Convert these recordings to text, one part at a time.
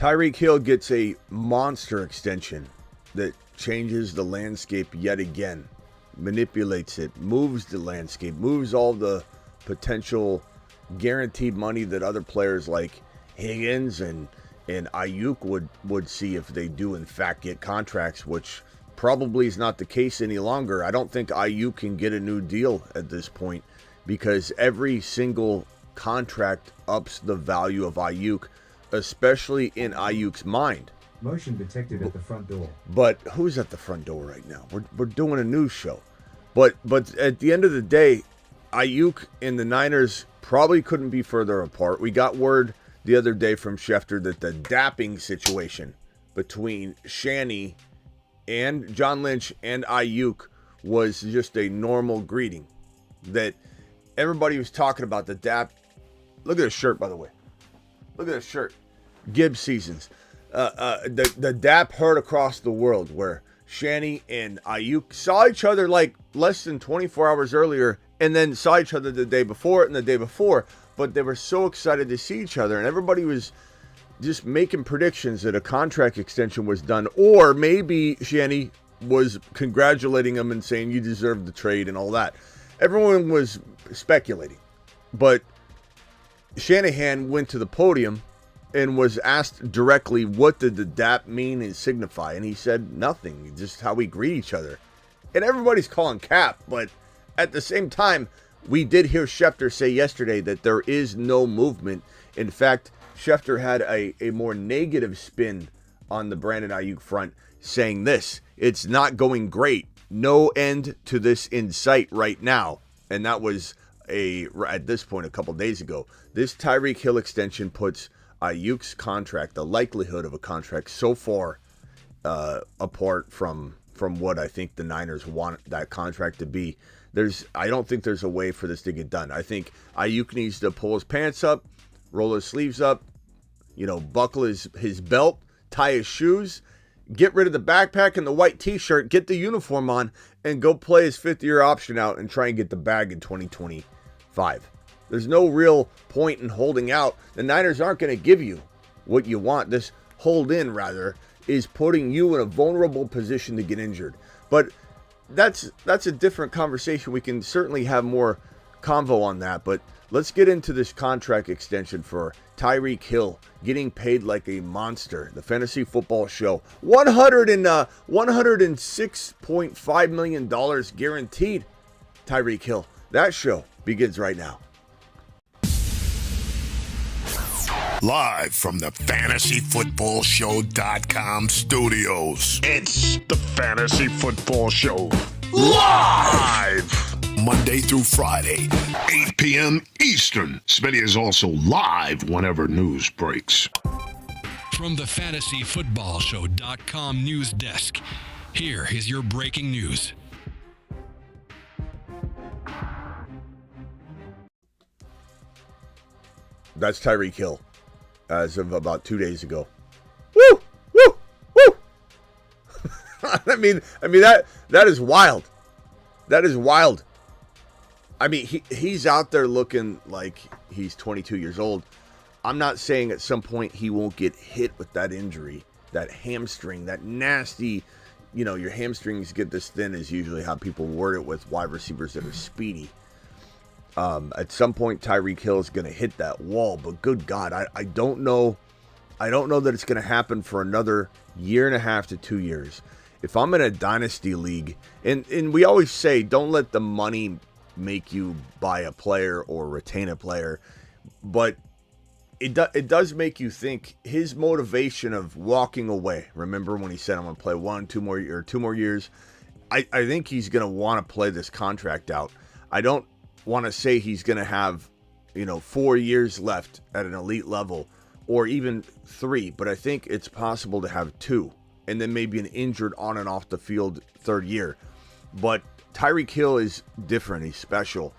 Tyreek Hill gets a monster extension that changes the landscape yet again, manipulates it, moves the landscape, moves all the potential guaranteed money that other players like Higgins and Aiyuk would see if they do in fact get contracts, which probably is not the case any longer. I don't think Aiyuk can get a new deal at this point because every single contract ups the value of Aiyuk, especially in Aiyuk's mind. Motion detected at the front door. But who's at the front door right now? We're doing a news show. But at the end of the day, Aiyuk and the Niners probably couldn't be further apart. We got word the other day from Schefter that the dapping situation between Shanny and John Lynch and Aiyuk was just a normal greeting. That everybody was talking about the dap. Look at his shirt, by the way. Look at his shirt. Gibbs seasons. The dap heard across the world where Shanny and Aiyuk saw each other like less than 24 hours earlier and then saw each other the day before and the day before. But they were so excited to see each other and everybody was just making predictions that a contract extension was done, or maybe Shanny was congratulating him and saying you deserve the trade and all that. Everyone was speculating. But Shanahan went to the podium and was asked directly what did the DAP mean and signify, and he said nothing, just how we greet each other. And everybody's calling cap, but at the same time, we did hear Schefter say yesterday that there is no movement. In fact, Schefter had a more negative spin on the Brandon Aiyuk front, saying this: it's not going great, no end to this in sight right now. And that was at this point a couple days ago. This Tyreek Hill extension puts Aiyuk's contract, the likelihood of a contract, so far apart from what I think the Niners want that contract to be. I don't think there's a way for this to get done. I think Aiyuk needs to pull his pants up, roll his sleeves up, buckle his belt, tie his shoes, get rid of the backpack and the white t-shirt, get the uniform on, and go play his fifth-year option out and try and get the bag in 2025. There's no real point in holding out. The Niners aren't going to give you what you want. This hold in, rather, is putting you in a vulnerable position to get injured. But that's a different conversation. We can certainly have more convo on that. But let's get into this contract extension for Tyreek Hill, getting paid like a monster. The Fantasy Football Show, $106.5 million guaranteed. Tyreek Hill. That show begins right now. Live from the FantasyFootballShow.com studios. It's the Fantasy Football Show. Live! Monday through Friday, 8 p.m. Eastern. Smitty is also live whenever news breaks. From the FantasyFootballShow.com news desk, here is your breaking news. That's Tyreek Hill. As of about 2 days ago. Woo! Woo! Woo! I mean that is wild. That is wild. I mean, he's out there looking like he's 22 years old. I'm not saying at some point he won't get hit with that injury, that hamstring, that nasty, your hamstrings get this thin is usually how people word it with wide receivers that are speedy. At some point, Tyreek Hill is going to hit that wall, but good God, I don't know. I don't know that it's going to happen for another year and a half to 2 years. If I'm in a dynasty league, and we always say, don't let the money make you buy a player or retain a player, but it does make you think his motivation of walking away. Remember when he said, I'm going to play 2 more years? I think he's going to want to play this contract out. I don't want to say he's going to have 4 years left at an elite level or even 3, but I think it's possible to have 2 and then maybe an injured on and off the field third year. But Tyreek Hill is different. He's special.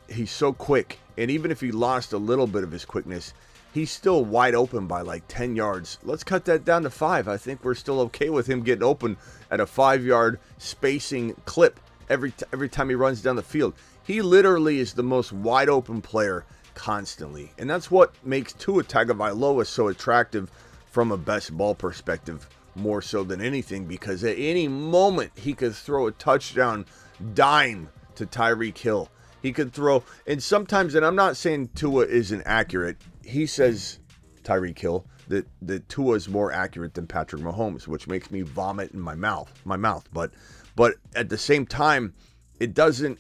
He's so quick, and even if he lost a little bit of his quickness, he's still wide open by like 10 yards. Let's cut that down to 5. I think we're still okay with him getting open at a 5-yard spacing clip every time he runs down the field. He literally is the most wide open player constantly. And that's what makes Tua Tagovailoa so attractive from a best ball perspective, more so than anything, because at any moment he could throw a touchdown dime to Tyreek Hill. He could throw, and sometimes, and I'm not saying Tua isn't accurate, he says, Tyreek Hill, that Tua is more accurate than Patrick Mahomes, which makes me vomit in my mouth. But at the same time, it doesn't,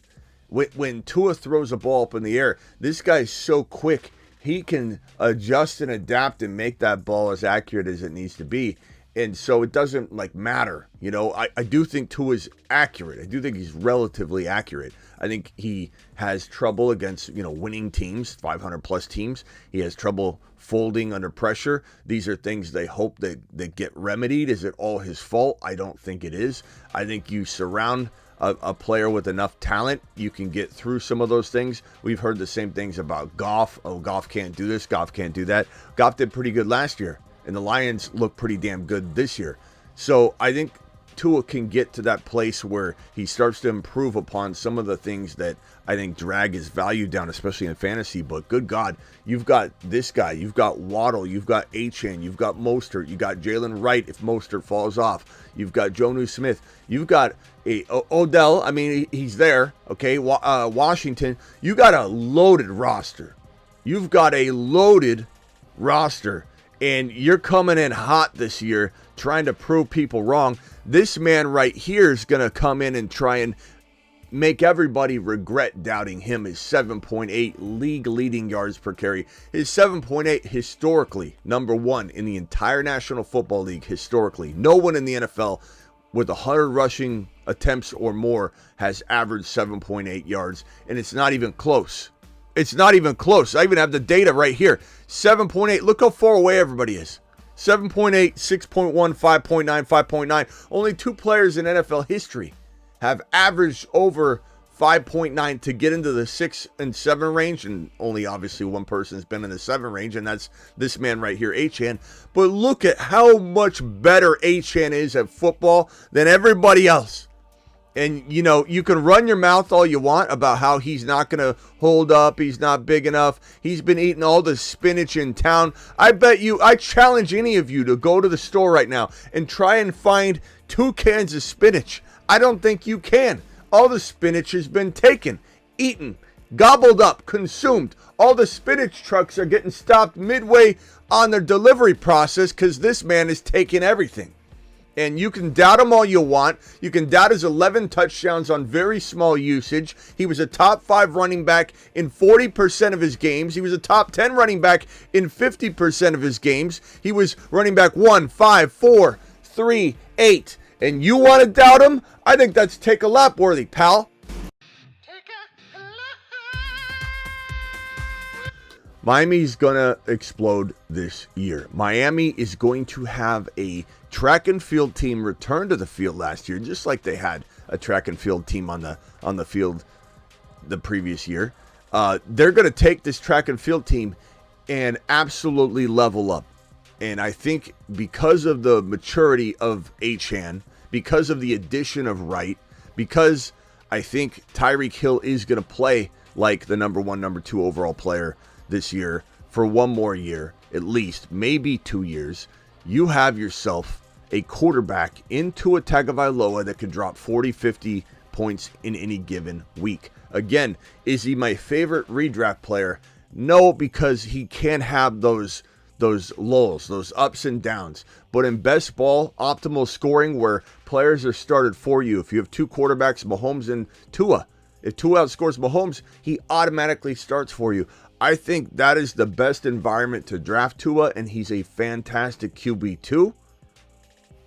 when Tua throws a ball up in the air, this guy's so quick, he can adjust and adapt and make that ball as accurate as it needs to be. And so it doesn't matter. I do think Tua's accurate. I do think he's relatively accurate. I think he has trouble against, winning teams, 500 plus teams. He has trouble folding under pressure. These are things they hope that get remedied. Is it all his fault? I don't think it is. I think you surround a player with enough talent, you can get through some of those things. We've heard the same things about Goff. Oh, Goff can't do this. Goff can't do that. Goff did pretty good last year, and the Lions look pretty damn good this year. So I think Tua can get to that place where he starts to improve upon some of the things that I think drag his value down, especially in fantasy. But good God, you've got this guy, you've got Waddle, you've got Achane, you've got Mostert, you got Jalen Wright if Mostert falls off, you've got Jonnu Smith, you've got Odell. I mean, he's there. Okay, Washington. You got a loaded roster. You've got a loaded roster. And you're coming in hot this year trying to prove people wrong. This man right here is going to come in and try and make everybody regret doubting him. His 7.8 league-leading yards per carry. His 7.8 historically, number one in the entire National Football League historically. No one in the NFL with 100 rushing attempts or more has averaged 7.8 yards. And it's not even close. It's not even close. I even have the data right here. 7.8. Look how far away everybody is. 7.8, 6.1, 5.9, 5.9. Only two players in NFL history have averaged over 5.9 to get into the 6 and 7 range. And only obviously one person has been in the 7 range, and that's this man right here, Achane. But look at how much better Achane is at football than everybody else. And, you can run your mouth all you want about how he's not going to hold up. He's not big enough. He's been eating all the spinach in town. I challenge any of you to go to the store right now and try and find 2 cans of spinach. I don't think you can. All the spinach has been taken, eaten, gobbled up, consumed. All the spinach trucks are getting stopped midway on their delivery process because this man is taking everything. And you can doubt him all you want. You can doubt his 11 touchdowns on very small usage. He was a top 5 running back in 40% of his games. He was a top 10 running back in 50% of his games. He was running back 1, 5, 4, 3, 8. And you want to doubt him? I think that's take a lap worthy, pal. Miami's going to explode this year. Miami is going to have a track and field team return to the field last year, just like they had a track and field team on the field the previous year. They're going to take this track and field team and absolutely level up. And I think because of the maturity of Achane, because of the addition of Wright, because I think Tyreek Hill is going to play like the number 1, number 2 overall player this year for one more year, at least, maybe 2 years, you have yourself a quarterback in Tua Tagovailoa that could drop 40, 50 points in any given week. Again, is he my favorite redraft player? No, because he can have those lulls, those ups and downs. But in best ball, optimal scoring where players are started for you, if you have 2 quarterbacks, Mahomes and Tua, if Tua outscores Mahomes, he automatically starts for you. I think that is the best environment to draft Tua, and he's a fantastic QB2.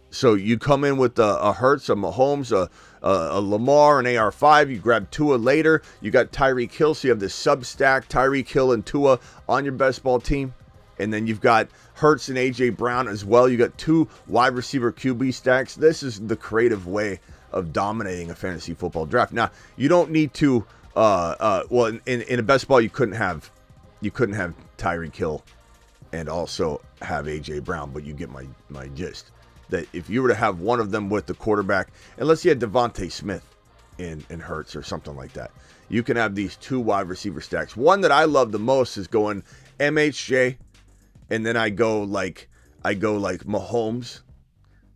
So you come in with a Hurts, a Mahomes, a Lamar, an AR5. You grab Tua later. You got Tyreek Hill, so you have this sub-stack, Tyreek Hill and Tua on your best ball team. And then you've got Hurts and A.J. Brown as well. You got 2 wide receiver QB stacks. This is the creative way of dominating a fantasy football draft. Now, you don't need to, in a best ball, you couldn't have Tyreek Hill and also have A.J. Brown, but you get my gist. That if you were to have one of them with the quarterback, and let's say Devontae Smith, in Hurts or something like that. You can have these 2 wide receiver stacks. One that I love the most is going MHJ, and then I go like Mahomes,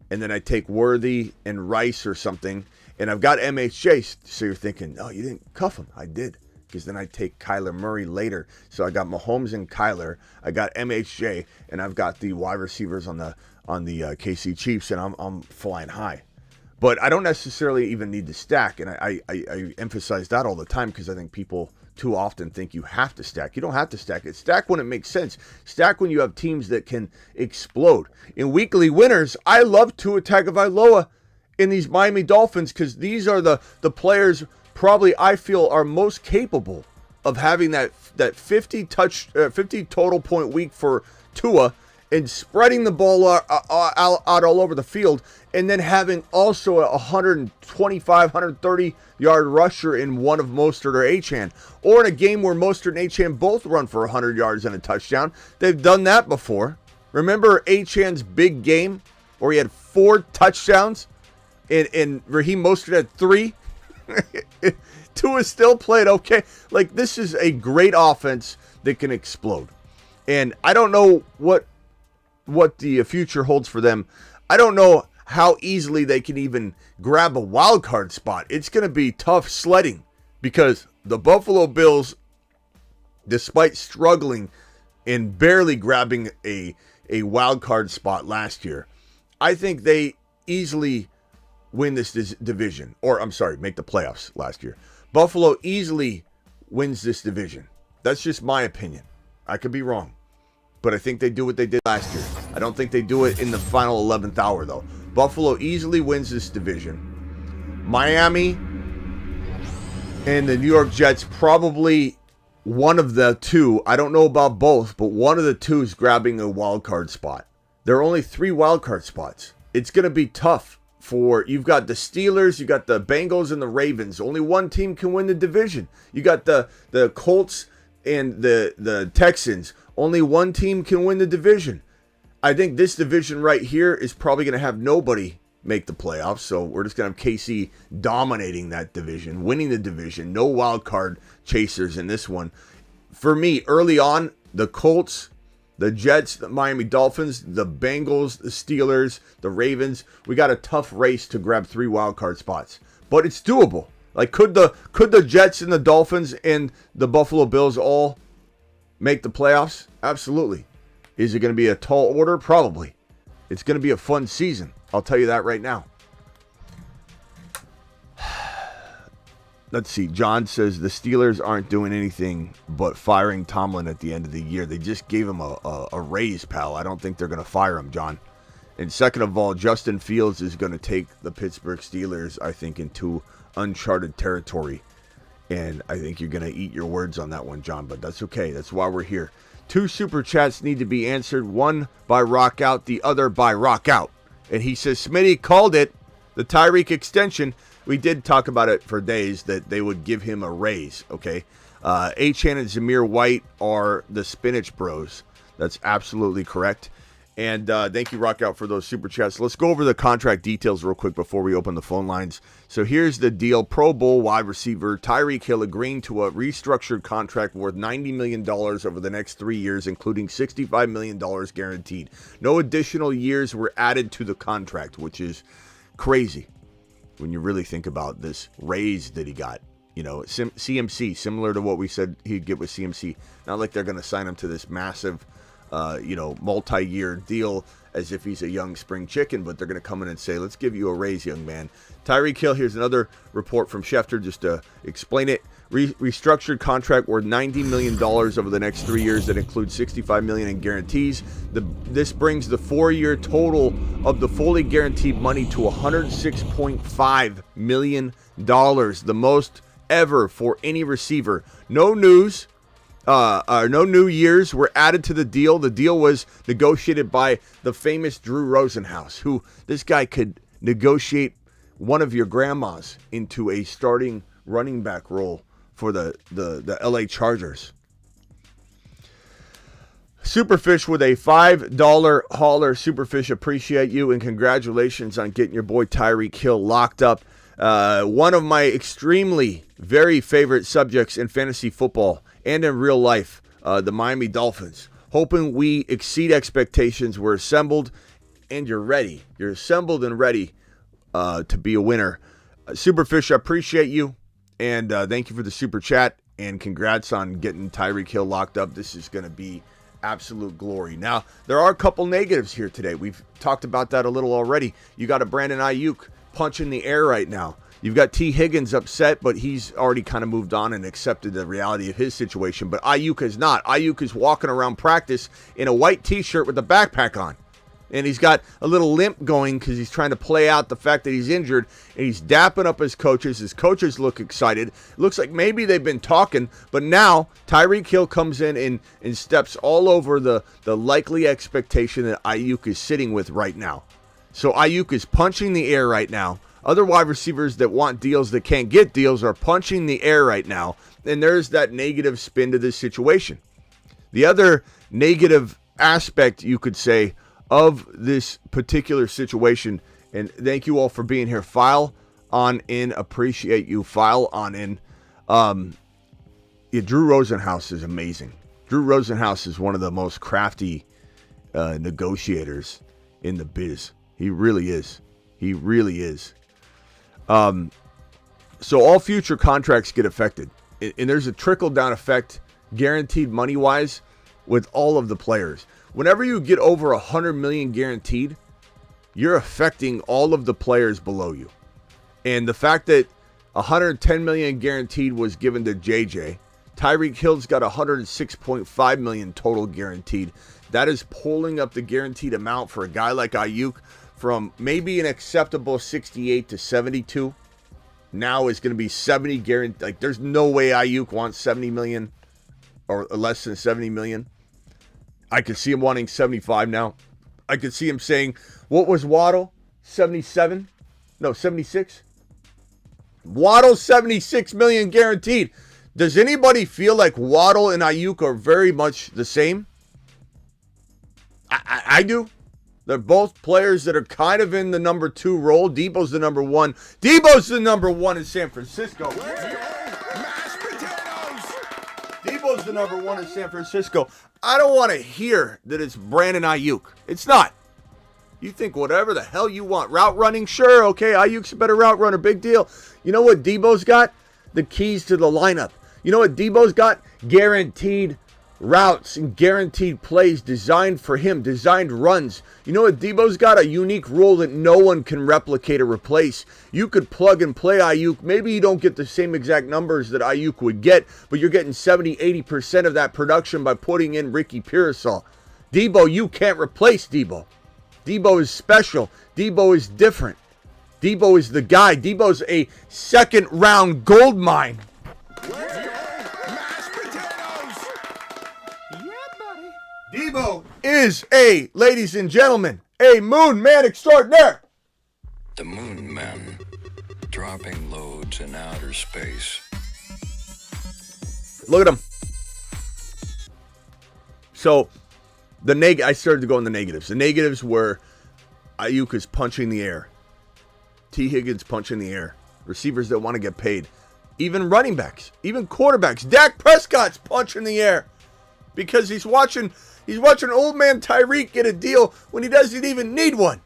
and then I take Worthy and Rice or something, and I've got MHJ. So you're thinking, oh, you didn't cuff him. I did, because then I take Kyler Murray later. So I got Mahomes and Kyler. I got MHJ, and I've got the wide receivers on the KC Chiefs, and I'm flying high. But I don't necessarily even need to stack, and I emphasize that all the time because I think people too often think you have to stack. You don't have to stack it. Stack when it makes sense. Stack when you have teams that can explode. In weekly winners, I love Tua Tagovailoa in these Miami Dolphins because these are the players probably I feel are most capable of having that 50 total point week for Tua and spreading the ball out all over the field, and then having also a 125, 130-yard rusher in one of Mostert or Achane, or in a game where Mostert and Achane both run for 100 yards and a touchdown. They've done that before. Remember Achane's big game where he had 4 touchdowns, and Raheem Mostert had 3? Tua still played okay. Like, this is a great offense that can explode. And I don't know what the future holds for them. I don't know how easily they can even grab a wild card spot. It's going to be tough sledding because the Buffalo Bills, despite struggling and barely grabbing a wild card spot last year, I think they easily win this division. Or, I'm sorry, make the playoffs last year. Buffalo easily wins this division. That's just my opinion. I could be wrong. But I think they do what they did last year. I don't think they do it in the final 11th hour, though. Buffalo easily wins this division. Miami and the New York Jets, probably one of the two. I don't know about both, but one of the two is grabbing a wild card spot. There are only 3 wild card spots. It's going to be tough you've got the Steelers, you got the Bengals, and the Ravens. Only one team can win the division. You got the Colts and the Texans. Only one team can win the division. I think this division right here is probably going to have nobody make the playoffs. So we're just going to have KC dominating that division, winning the division. No wild card chasers in this one. For me, early on, the Colts, the Jets, the Miami Dolphins, the Bengals, the Steelers, the Ravens. We got a tough race to grab 3 wild card spots, but it's doable. Like, could the Jets and the Dolphins and the Buffalo Bills all make the playoffs? Absolutely. Is it going to be a tall order? Probably. It's going to be a fun season. I'll tell you that right now. Let's see. John says the Steelers aren't doing anything but firing Tomlin at the end of the year. They just gave him a raise, pal. I don't think they're going to fire him, John. And second of all, Justin Fields is going to take the Pittsburgh Steelers, I think, into uncharted territory. And I think you're going to eat your words on that one, John. But that's okay. That's why we're here. 2 super chats need to be answered. One by Rock Out, the other by Rock Out. And he says, Smitty called it, the Tyreek extension. We did talk about it for days that they would give him a raise, okay? Achane and Zamir White are the Spinach Bros. That's absolutely correct. And thank you, Rock Out, for those super chats. Let's go over the contract details real quick before we open the phone lines. So here's the deal. Pro Bowl wide receiver Tyreek Hill agreeing to a restructured contract worth $90 million over the next 3 years, including $65 million guaranteed. No additional years were added to the contract, which is crazy when you really think about this raise that he got. You know, CMC, similar to what we said he'd get with CMC. Not like they're going to sign him to this massive multi-year deal as if he's a young spring chicken, but they're going to come in and say, let's give you a raise, young man. Tyreek Hill, here's another report from Schefter just to explain it. Restructured contract worth $90 million over the next 3 years that includes $65 million in guarantees. This brings the 4-year total of the fully guaranteed money to $106.5 million, the most ever for any receiver. No news. No new years were added to the deal. The deal was negotiated by the famous Drew Rosenhaus, who this guy could negotiate one of your grandmas into a starting running back role for the LA Chargers. Superfish with a $5 hauler. Superfish, appreciate you and congratulations on getting your boy Tyreek Hill locked up. One of my extremely very favorite subjects in fantasy football and in real life, the Miami Dolphins. Hoping we exceed expectations. We're assembled and you're ready. You're assembled and ready to be a winner. Superfish, I appreciate you. And thank you for the super chat. And congrats on getting Tyreek Hill locked up. This is going to be absolute glory. Now, there are a couple negatives here today. We've talked about that a little already. You got a Brandon Aiyuk punching the air right now. You've got T. Higgins upset, but he's already kind of moved on and accepted the reality of his situation. But Aiyuk is not. Aiyuk is walking around practice in a white T-shirt with a backpack on. And he's got a little limp going because he's trying to play out the fact that he's injured. And he's dapping up his coaches. His coaches look excited. It looks like maybe they've been talking. But now Tyreek Hill comes in and steps all over the likely expectation that Aiyuk is sitting with right now. So Aiyuk is punching the air right now. Other wide receivers that want deals that can't get deals are punching the air right now. And there's that negative spin to this situation. The other negative aspect, you could say, of this particular situation, and thank you all for being here. File on in, appreciate you. File on in. Drew Rosenhaus is amazing. Drew Rosenhaus is one of the most crafty negotiators in the biz. He really is. He really is. So all future contracts get affected, and there's a trickle-down effect, guaranteed money-wise, with all of the players. Whenever you get over $100 million guaranteed, you're affecting all of the players below you. And the fact that $110 million guaranteed was given to JJ, Tyreek Hill's got $106.5 million total guaranteed. That is pulling up the guaranteed amount for a guy like Aiyuk from maybe an acceptable 68 to 72. Now is going to be 70 guaranteed. Like, there's no way Aiyuk wants 70 million or less than 70 million. I could see him wanting 75 now. I could see him saying, what was Waddle? 77? No, 76? Waddle, 76 million guaranteed. Does anybody feel like Waddle and Aiyuk are very much the same? I do. They're both players that are kind of in the number 2 role. Debo's the number 1. Debo's the number 1 in San Francisco. Debo's the number 1 in San Francisco. I don't want to hear that it's Brandon Aiyuk. It's not. You think whatever the hell you want. Route running, sure, okay, Ayuk's a better route runner, big deal. You know what Debo's got? The keys to the lineup. You know what Debo's got? Guaranteed routes and guaranteed plays designed for him, designed runs. You know what Debo's got? A unique role that no one can replicate or replace. You could plug and play Aiyuk. Maybe you don't get the same exact numbers that Aiyuk would get, but you're getting 70-80% of that production by putting in Ricky Pearsall. Debo, you can't replace Debo. Debo is special. Debo is different. Debo is the guy. Debo's a second-round gold mine. Debo is ladies and gentlemen, a moon man extraordinaire. The moon men dropping loads in outer space. Look at him. So, I started to go in the negatives. The negatives were Aiyuk is punching the air. T. Higgins punching the air. Receivers that want to get paid. Even running backs. Even quarterbacks. Dak Prescott's punching the air. Because he's watching old man Tyreek get a deal when he doesn't even need one.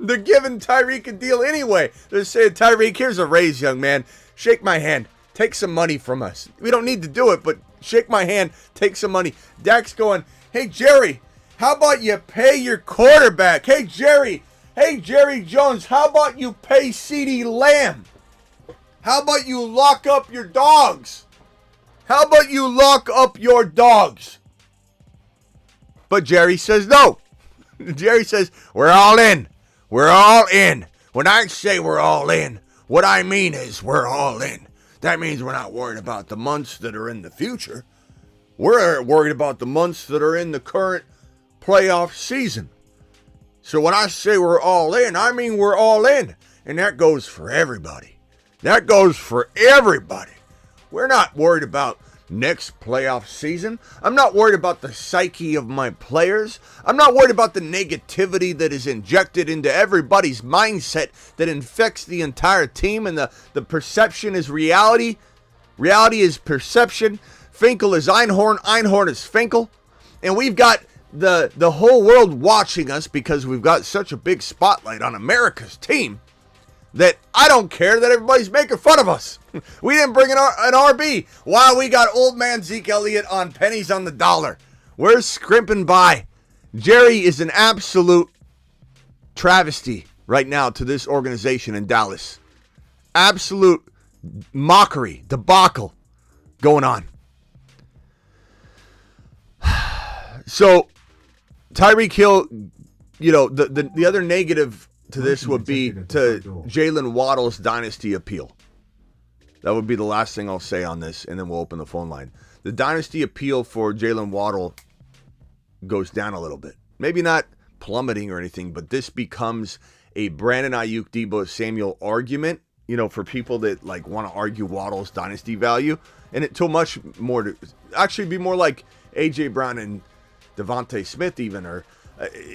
They're giving Tyreek a deal anyway. They're saying, Tyreek, here's a raise, young man. Shake my hand. Take some money from us. We don't need to do it, but shake my hand. Take some money. Dak's going, hey, Jerry, how about you pay your quarterback? Hey, Jerry Jones, how about you pay CeeDee Lamb? How about you lock up your dogs? How about you lock up your dogs? But Jerry says no. Jerry says, we're all in. We're all in. When I say we're all in, what I mean is we're all in. That means we're not worried about the months that are in the future. We're worried about the months that are in the current playoff season. So when I say we're all in, I mean we're all in. And that goes for everybody. That goes for everybody. We're not worried about next playoff season. I'm not worried about the psyche of my players. I'm not worried about the negativity that is injected into everybody's mindset that infects the entire team, and the perception is reality. Reality is perception. Finkel is Einhorn. Einhorn is Finkel. And we've got the whole world watching us because we've got such a big spotlight on America's team that I don't care that everybody's making fun of us. We didn't bring an RB. Wow, we got old man Zeke Elliott on pennies on the dollar. We're scrimping by. Jerry is an absolute travesty right now to this organization in Dallas. Absolute mockery, debacle going on. So, Tyreek Hill, you know, the other negative to this would be to Jalen Waddle's dynasty appeal. That would be the last thing I'll say on this, and then we'll open the phone line. The dynasty appeal for Jalen Waddle goes down a little bit. Maybe not plummeting or anything, but this becomes a Brandon Aiyuk, Deebo Samuel argument, you know, for people that like want to argue Waddle's dynasty value. And it to much more to actually be more like AJ Brown and Devontae Smith even, or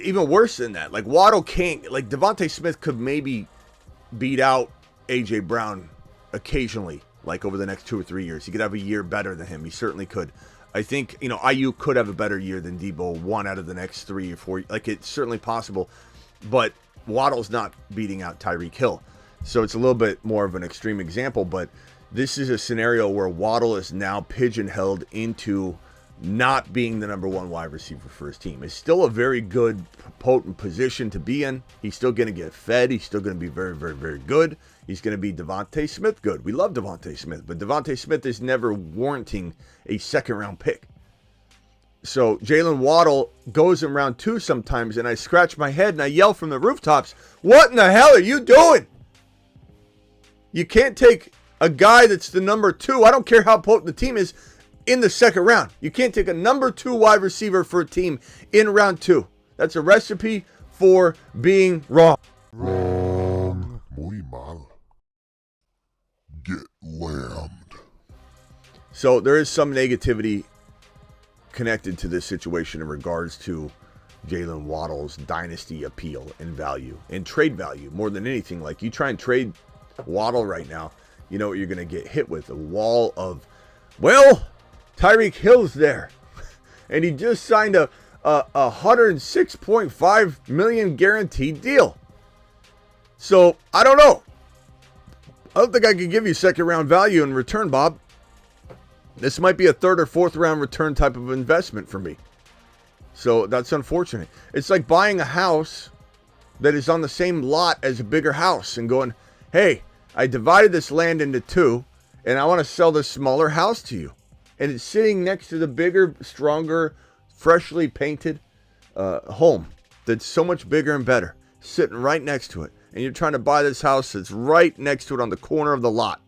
even worse than that. Like Waddle can't, like Devontae Smith could maybe beat out AJ Brown occasionally, like over the next 2 or 3 years. He could have a year better than him. He certainly could. I think, you know, Aiyuk could have a better year than Deebo 1 out of the next 3 or 4. Like it's certainly possible, but Waddle's not beating out Tyreek Hill. So it's a little bit more of an extreme example, but this is a scenario where Waddle is now pigeonholed into not being the number one wide receiver for his team. It's still a very good, potent position to be in. He's still going to get fed. He's still going to be very, very, very good. He's going to be Devontae Smith good. We love Devontae Smith, but Devontae Smith is never warranting a second-round pick. So Jalen Waddle goes in round 2 sometimes, and I scratch my head and I yell from the rooftops, what in the hell are you doing? You can't take a guy that's the number 2. I don't care how potent the team is, in the second round. You can't take a number 2 wide receiver for a team in round 2. That's a recipe for being wrong. Wrong. Muy mal. Get lambed. So there is some negativity connected to this situation in regards to Jalen Waddle's dynasty appeal and value and trade value more than anything. Like you try and trade Waddle right now, you know what you're going to get hit with? A wall of, well, Tyreek Hill's there, and he just signed a $106.5 million guaranteed deal. So I don't know. I don't think I can give you second round value in return, Bob. This might be a third or fourth round return type of investment for me. So that's unfortunate. It's like buying a house that is on the same lot as a bigger house and going, hey, I divided this land into 2, and I want to sell this smaller house to you. And it's sitting next to the bigger, stronger, freshly painted home that's so much bigger and better, sitting right next to it. And you're trying to buy this house that's right next to it on the corner of the lot.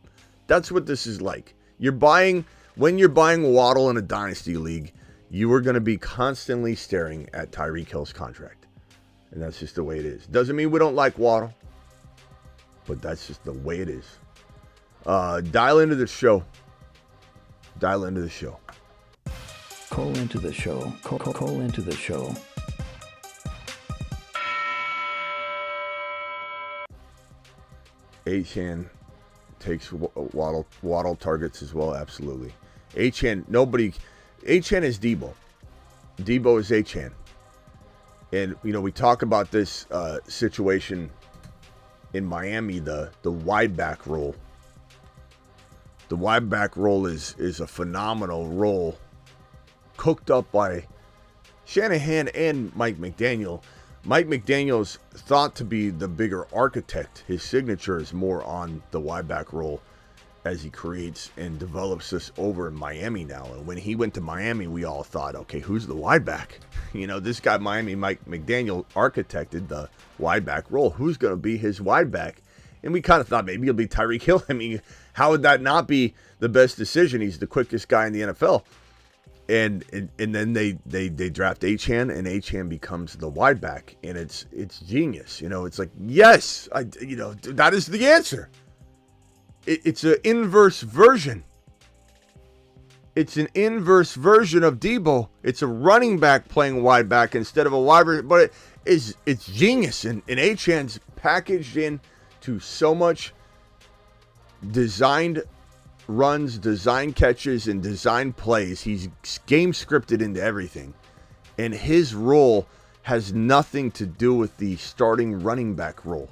That's what this is like. When you're buying Waddle in a dynasty league, you are going to be constantly staring at Tyreek Hill's contract. And that's just the way it is. Doesn't mean we don't like Waddle, but that's just the way it is. Dial into the show. Dial into the show. Call into the show. Call into the show. Achane takes Waddle targets as well. Absolutely. Achane is Deebo. Deebo is Achane. And, you know, we talk about this situation in Miami, the wide back role. The wide back role is a phenomenal role cooked up by Shanahan and Mike McDaniel. Mike McDaniel's thought to be the bigger architect. His signature is more on the wide back role as he creates and develops this over in Miami now. And when he went to Miami, we all thought, okay, who's the wide back? You know, this guy, Miami, Mike McDaniel, architected the wide back role. Who's going to be his wide back? And we kind of thought maybe it'll be Tyreek Hill. I mean, how would that not be the best decision? He's the quickest guy in the NFL. And then they draft Achane, and Achane becomes the wide back, and it's genius. You know, it's like, yes, that is the answer. It's an inverse version It's an inverse version of Debo. It's a running back playing wide back instead of a wide receiver. But it's genius. And Achane's packaged in to so much designed runs, designed catches, and designed plays. He's game scripted into everything. And his role has nothing to do with the starting running back role.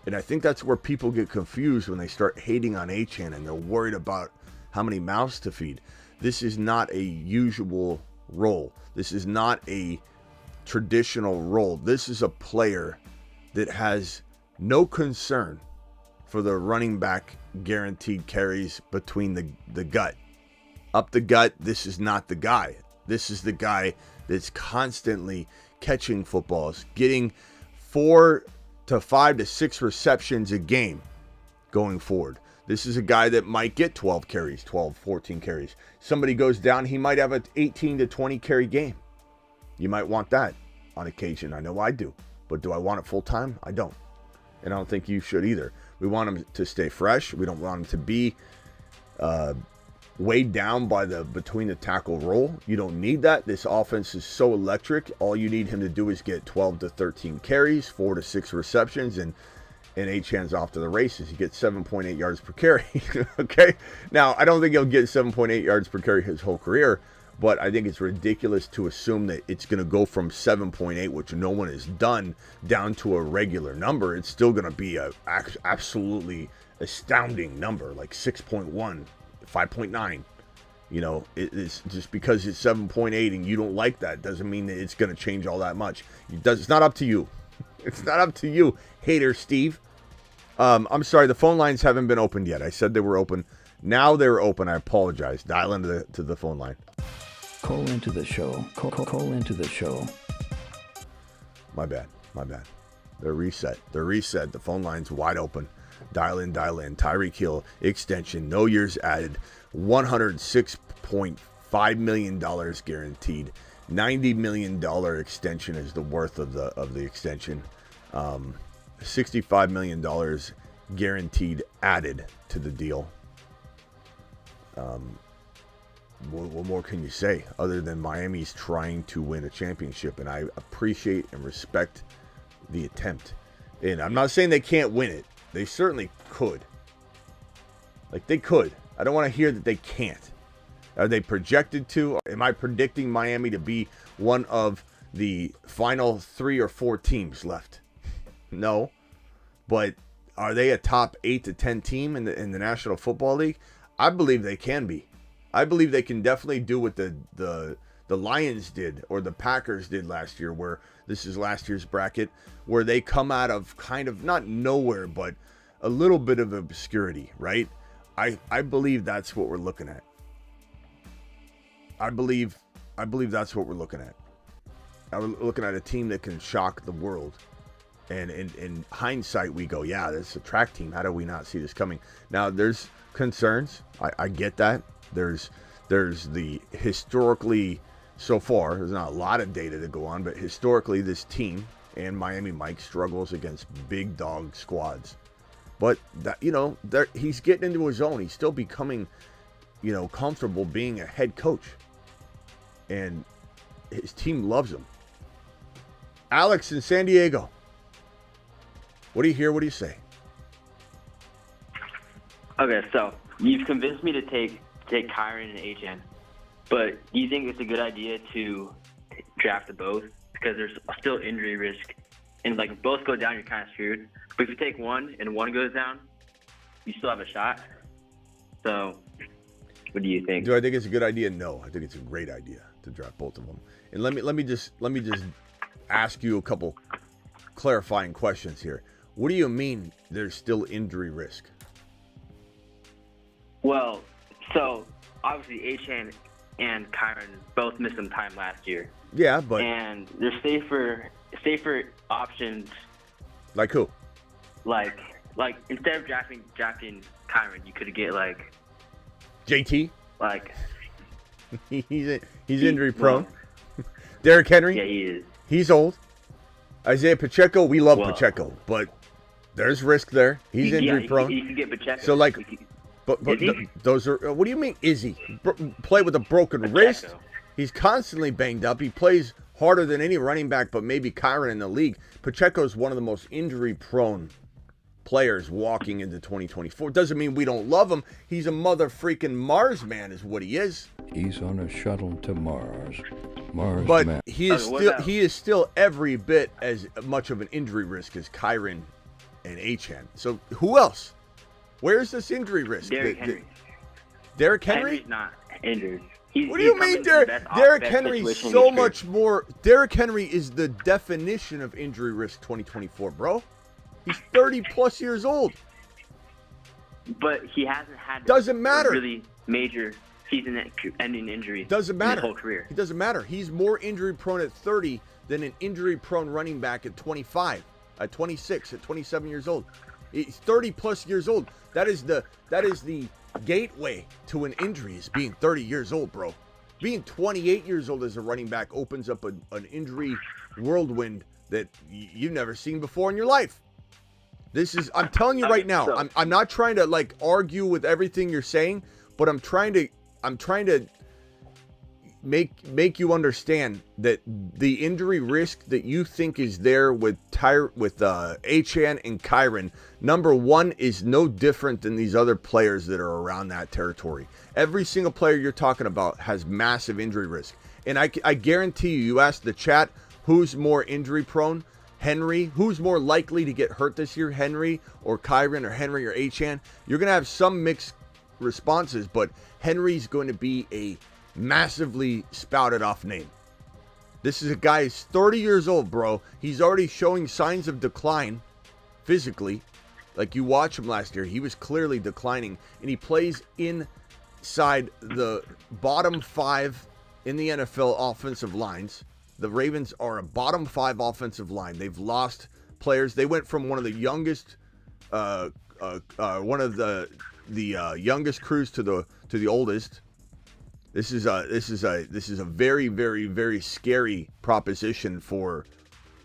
And I think that's where people get confused when they start hating on Achane and they're worried about how many mouths to feed. This is not a usual role. This is not a traditional role. This is a player that has no concern for the running back guaranteed carries between the gut. Up the gut, this is not the guy. This is the guy that's constantly catching footballs, getting 4 to 5 to 6 receptions a game going forward. This is a guy that might get 12 carries, 12, 14 carries. Somebody goes down, he might have an 18 to 20 carry game. You might want that on occasion. I know I do. But do I want it full time? I don't. And I don't think you should either. We want him to stay fresh. We don't want him to be weighed down by the between the tackle role. You don't need that. This offense is so electric. All you need him to do is get 12 to 13 carries, 4 to 6 receptions, and Achane's off to the races. He gets 7.8 yards per carry. Okay? Now, I don't think he'll get 7.8 yards per carry his whole career, but I think it's ridiculous to assume that it's going to go from 7.8, which no one has done, down to a regular number. It's still going to be a absolutely astounding number, like 6.1, 5.9. You know, it's just because it's 7.8 and you don't like that doesn't mean that it's going to change all that much. It's not up to you. It's not up to you, hater Steve. I'm sorry, the phone lines haven't been opened yet. I said they were open. Now they're open. I apologize. Dial into the phone line. Call into the show. Call into the show. My bad. They're reset. The phone line's wide open. Dial in. Tyreek Hill extension. No years added. $106.5 million guaranteed. $90 million extension is the worth of the extension. $65 million guaranteed added to the deal. What more can you say other than Miami's trying to win a championship? And I appreciate and respect the attempt. And I'm not saying they can't win it. They certainly could. Like, they could. I don't want to hear that they can't. Are they projected to? Am I predicting Miami to be one of the final 3 or 4 teams left? No. But are they a top 8 to 10 team in the National Football League? I believe they can be. I believe they can definitely do what the Lions did or the Packers did last year, where this is last year's bracket, where they come out of kind of not nowhere, but a little bit of obscurity, right? I believe that's what we're looking at. I believe that's what we're looking at. I'm looking at a team that can shock the world. And in hindsight, we go, yeah, this is a track team. How do we not see this coming? Now, there's concerns. I get that. There's the historically, so far, there's not a lot of data to go on, but historically, this team and Miami Mike struggles against big dog squads. But that, he's getting into his own. He's still becoming, comfortable being a head coach. And his team loves him. Alex in San Diego. What do you hear? What do you say? Okay, so you've convinced me to take Kyren and Achane, but do you think it's a good idea to draft the both? Because there's still injury risk, and if both go down, you're kind of screwed. But if you take one and one goes down, you still have a shot. So, what do you think? Do I think it's a good idea? No, I think it's a great idea to draft both of them. And let me just ask you a couple clarifying questions here. What do you mean there's still injury risk? Well, so obviously Achane and Kyren both missed some time last year. Yeah, but and there's safer options. Like who? Like instead of drafting Kyren, you could get JT. He's injury prone. Well, Derrick Henry. Yeah, he is. He's old. Isaiah Pacheco. We love Pacheco, but there's risk there. He's injury prone. You can get Pacheco. So But Is he? those are. What do you mean? Is he play with a broken wrist? He's constantly banged up. He plays harder than any running back, but maybe Kyren in the league. Pacheco's one of the most injury-prone players walking into 2024. Doesn't mean we don't love him. He's a mother freaking Mars man, is what he is. He's on a shuttle to Mars. Mars But man. he is still every bit as much of an injury risk as Kyren and Achane. So who else? Where's this injury risk? Derrick Henry. Derrick Henry? Henry's not injured. What do you mean, Derrick Henry's so much more? Derrick Henry is the definition of injury risk 2024, bro. He's 30 plus years old. But he hasn't had Doesn't matter. a really major season-ending injury. Doesn't matter. In his whole career. It doesn't matter. He's more injury prone at 30 than an injury prone running back at 25, at 26, at 27 years old. He's 30 plus years old. That is the gateway to an injury, is being 30 years old, bro. Being 28 years old as a running back opens up an injury whirlwind that you've never seen before in your life. I'm telling you right now, I'm not trying to like argue with everything you're saying, but I'm trying to make you understand that the injury risk that you think is there with Achane and Kyren, number one, is no different than these other players that are around that territory. Every single player you're talking about has massive injury risk. And I guarantee you ask the chat, who's more injury prone? Henry. Who's more likely to get hurt this year? Henry or Kyren or Henry or Achane? You're going to have some mixed responses, but Henry's going to be a massively spouted off name. This is a guy who's 30 years old, bro. He's already showing signs of decline physically. Like, you watch him last year, he was clearly declining, and he plays inside the bottom 5 in the NFL offensive lines. The Ravens are a bottom 5 offensive line. They've lost players. They went from one of the youngest youngest crews to the oldest. This is a very, very, very scary proposition for,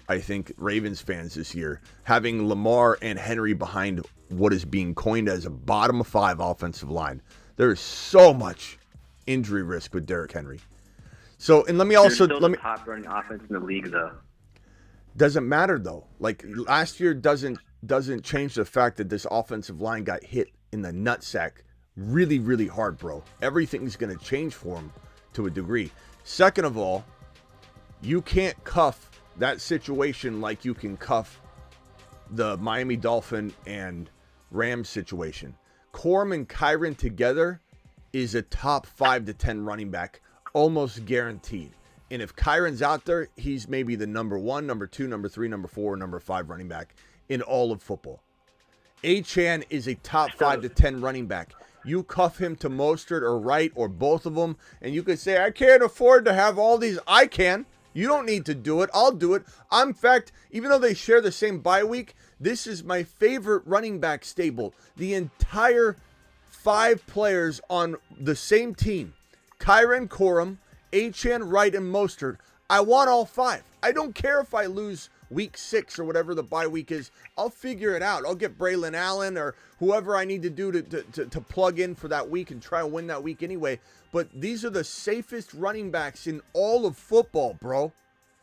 I think, Ravens fans this year, having Lamar and Henry behind what is being coined as a bottom 5 offensive line. There is so much injury risk with Derrick Henry. So, and let me the top running offense in the league, though. Doesn't matter though. Like, last year doesn't change the fact that this offensive line got hit in the nutsack really, really hard, bro. Everything's going to change for him to a degree. Second of all, you can't cuff that situation like you can cuff the Miami Dolphin and Rams situation. Corum and Kyren together is a top 5 to 10 running back, almost guaranteed. And if Kyren's out there, he's maybe the number 1, number 2, number 3, number 4, number 5 running back in all of football. Achane is a top 5 to 10 running back. You cuff him to Mostert or Wright or both of them, and you could say, I can't afford to have all these. I can. You don't need to do it. I'll do it. In fact, even though they share the same bye week, this is my favorite running back stable. The entire 5 players on the same team. Kyren, Corum, Achane, Wright, and Mostert. I want all 5. I don't care if I lose week 6 or whatever the bye week is. I'll figure it out. I'll get Braylon Allen or whoever I need to do to plug in for that week and try to win that week anyway. But these are the safest running backs in all of football, bro.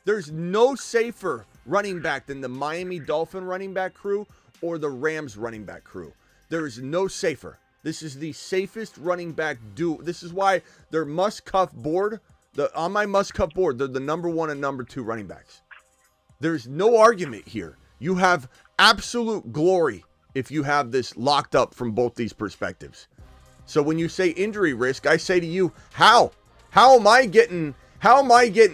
There's no safer running back than the Miami Dolphin running back crew or the Rams running back crew. There is no safer. This is the safest running back duo. This is why they're must-cuff board. On my must-cuff board, they're the number 1 and number 2 running backs. There's no argument here. You have absolute glory if you have this locked up from both these perspectives. So when you say injury risk, I say to you, how? How am I getting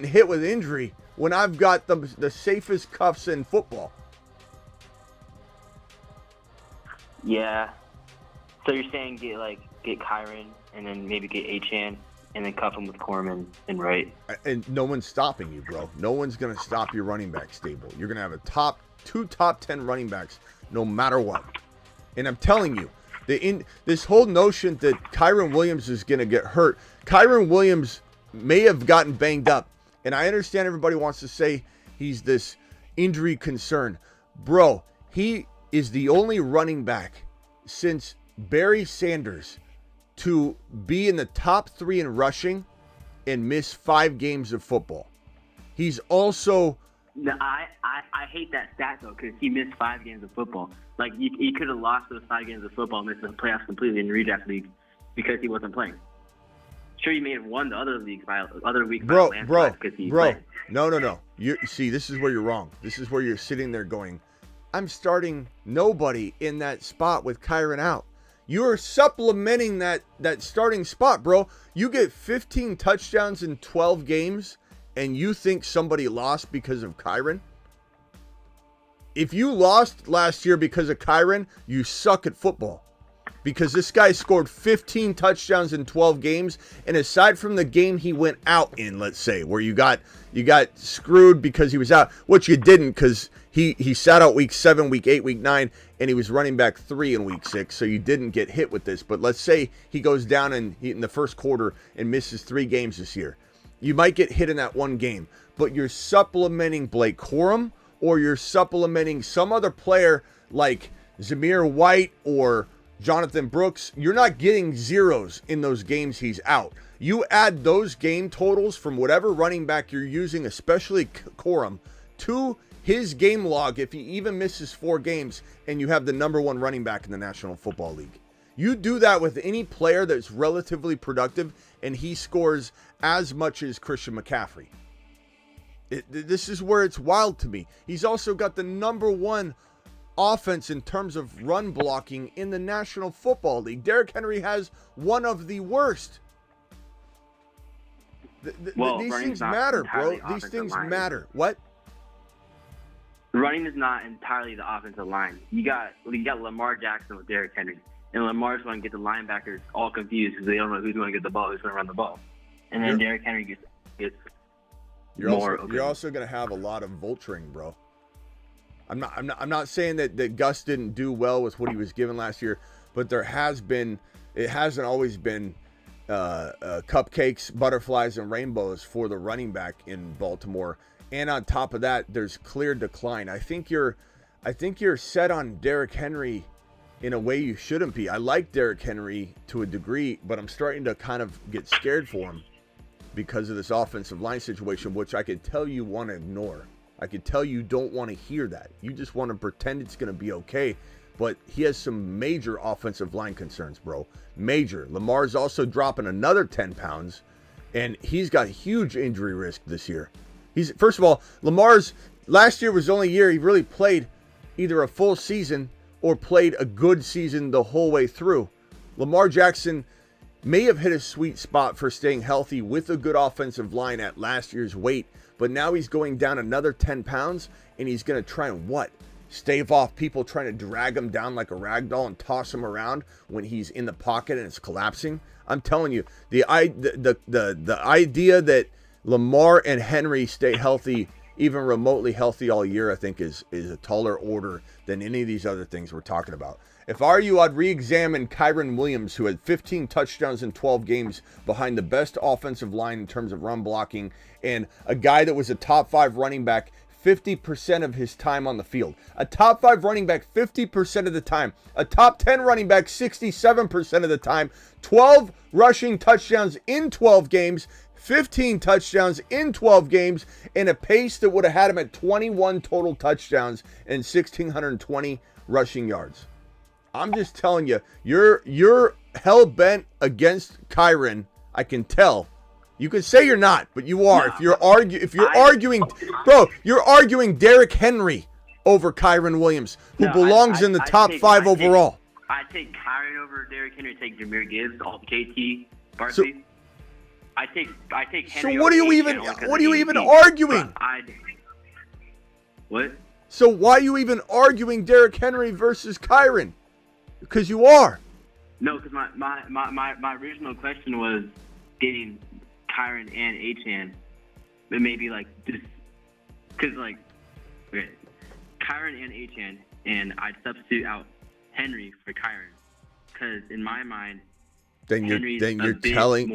hit with injury when I've got the safest cuffs in football? Yeah. So you're saying get Kyren and then maybe get Achane and then cuff him with Corum and Wright. And no one's stopping you, bro. No one's going to stop your running back stable. You're going to have two top 10 running backs no matter what. And I'm telling you, this whole notion that Kyren Williams is going to get hurt, Kyren Williams may have gotten banged up. And I understand everybody wants to say he's this injury concern. Bro, he is the only running back since Barry Sanders to be in the top 3 in rushing and miss 5 games of football. He's also... No, I hate that stat, though, because he missed 5 games of football. Like, he could have lost those 5 games of football and missed the playoffs completely in the redraft league because he wasn't playing. Sure, he may have won the other week by landslide because he played. No. You see, this is where you're wrong. This is where you're sitting there going, I'm starting nobody in that spot with Kyren out. You're supplementing that starting spot, bro. You get 15 touchdowns in 12 games, and you think somebody lost because of Kyren? If you lost last year because of Kyren, you suck at football. Because this guy scored 15 touchdowns in 12 games, and aside from the game he went out in, let's say, where you got screwed because he was out, which you didn't because he sat out week 7, week 8, week 9, and he was running back 3 in week 6, so you didn't get hit with this. But let's say he goes down in the first quarter and misses 3 games this year. You might get hit in that one game, but you're supplementing Blake Corum, or you're supplementing some other player like Zamir White or Jonathan Brooks. You're not getting zeros in those games he's out. You add those game totals from whatever running back you're using, especially Corum, to his game log if he even misses 4 games, and you have the number 1 running back in the National Football League. You do that with any player that's relatively productive, and he scores as much as Christian McCaffrey. This is where it's wild to me. He's also got the number 1 offense in terms of run blocking in the National Football League. Derrick Henry has one of the worst. These things matter, bro. These things matter. What? Running is not entirely the offensive line. You got Lamar Jackson with Derrick Henry, and Lamar's going to get the linebackers all confused because they don't know who's going to get the ball, who's going to run the ball, and then Derrick Henry gets more. You're also going to have a lot of vulturing, bro. I'm not saying that Gus didn't do well with what he was given last year, but it hasn't always been cupcakes, butterflies, and rainbows for the running back in Baltimore. And on top of that, there's clear decline. I think you're set on Derrick Henry in a way you shouldn't be. I like Derrick Henry to a degree, but I'm starting to kind of get scared for him because of this offensive line situation, which I could tell you want to ignore. I could tell you don't want to hear that. You just want to pretend it's going to be okay. But he has some major offensive line concerns, bro. Major. Lamar's also dropping another 10 pounds, and he's got huge injury risk this year. First of all, Lamar's last year was the only year he really played either a full season or played a good season the whole way through. Lamar Jackson may have hit a sweet spot for staying healthy with a good offensive line at last year's weight, but now he's going down another 10 pounds, and he's going to try and stave off people trying to drag him down like a rag doll and toss him around when he's in the pocket and it's collapsing. I'm telling you, the idea that Lamar and Henry stay healthy, even remotely healthy all year, I think is a taller order than any of these other things we're talking about. If I were you, I'd re-examine Kyren Williams, who had 15 touchdowns in 12 games behind the best offensive line in terms of run blocking, and a guy that was a top 5 running back 50% of his time on the field. A top 5 running back 50% of the time. A top 10 running back 67% of the time. 12 rushing touchdowns in 12 games. 15 touchdowns in 12 games, and a pace that would have had him at 21 total touchdowns and 1,620 rushing yards. I'm just telling you, you're hell-bent against Kyren. I can tell. You could say you're not, but you are. No, if you're arguing, bro, you're arguing Derrick Henry over Kyren Williams, who belongs in the top 5 overall. I take Kyren over Derrick Henry. I take Jahmyr Gibbs, all KT, Barkley. I take Henry. So what are you even arguing? What? So why are you even arguing Derrick Henry versus Kyren? Because you are. No, because my original question was getting Kyren and Achane, but maybe just because okay, Kyren and Achane, and I'd substitute out Henry for Kyren, because in my mind, then you're telling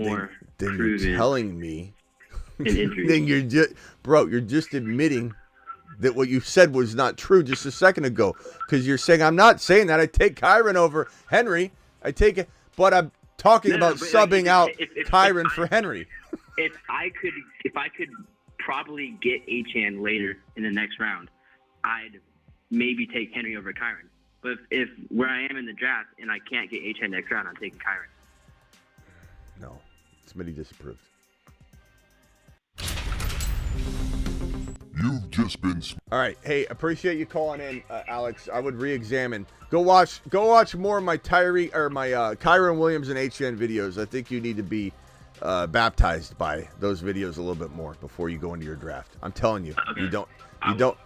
me you're just admitting that what you said was not true just a second ago, because you're saying I'm not saying that. I take Kyren over Henry, I take it, but I'm talking No, about but, subbing like, out if Kyren for Henry. If I could probably get Achane later in the next round, I'd maybe take Henry over Kyren. But if where I am in the draft and I can't get Achane next round, I'm taking Kyren. No, Smitty disapproved. You've just been. All right, hey, appreciate you calling in, Alex. I would re-examine. Go watch more of my Kyren Williams and HN videos. I think you need to be baptized by those videos a little bit more before you go into your draft. I'm telling you, Okay.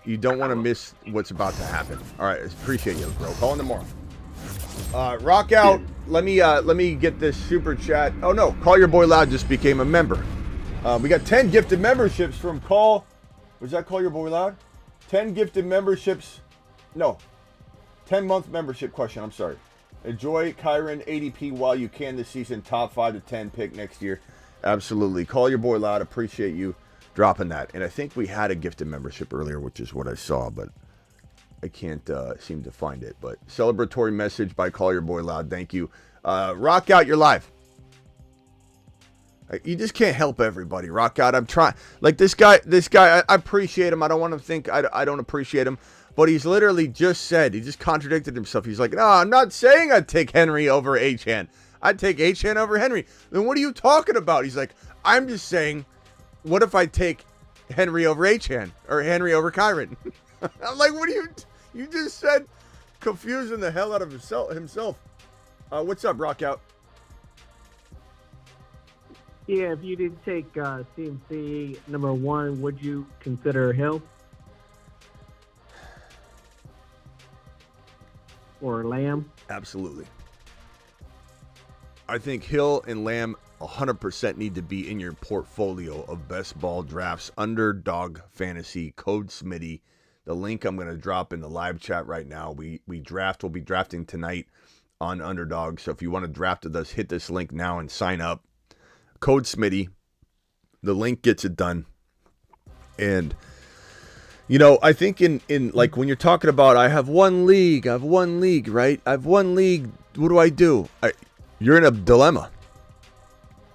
you don't want to miss what's about to happen. All right, appreciate you, bro. Call in tomorrow. Rock out. Let me get this super chat. Oh no, Call Your Boy Loud just became a member. We got 10 gifted memberships from Call. Was that Call Your Boy Loud? 10 gifted memberships. No. 10-month membership question. I'm sorry. Enjoy Kyren ADP while you can this season. Top 5 to 10 pick next year. Absolutely. Call Your Boy Loud. Appreciate you dropping that. And I think we had a gifted membership earlier, which is what I saw, but I can't seem to find it. But celebratory message by Call Your Boy Loud. Thank you. Rock out. You're live. You just can't help everybody. Rock out. I'm trying. Like this guy, I appreciate him. I don't want to think I don't appreciate him. But he's literally just said, he just contradicted himself. He's like, no, I'm not saying I'd take Henry over Achane. I'd take Achane over Henry. Then what are you talking about? He's like, I'm just saying, what if I take Henry over Achane or Henry over Kyren? I'm like, what are you just said, confusing the hell out of himself. What's up, Rock out? Yeah, if you did take CMC number 1, would you consider Hill or Lamb? Absolutely. I think Hill and Lamb 100% need to be in your portfolio of best ball drafts. Underdog Fantasy, code Smitty. The link I'm going to drop in the live chat right now. We'll be drafting tonight on Underdog. So if you want to draft with us, hit this link now and sign up. Code Smitty. The link gets it done. And, you know, I think in like when you're talking about I have one league, right? I have one league. What do? You're in a dilemma.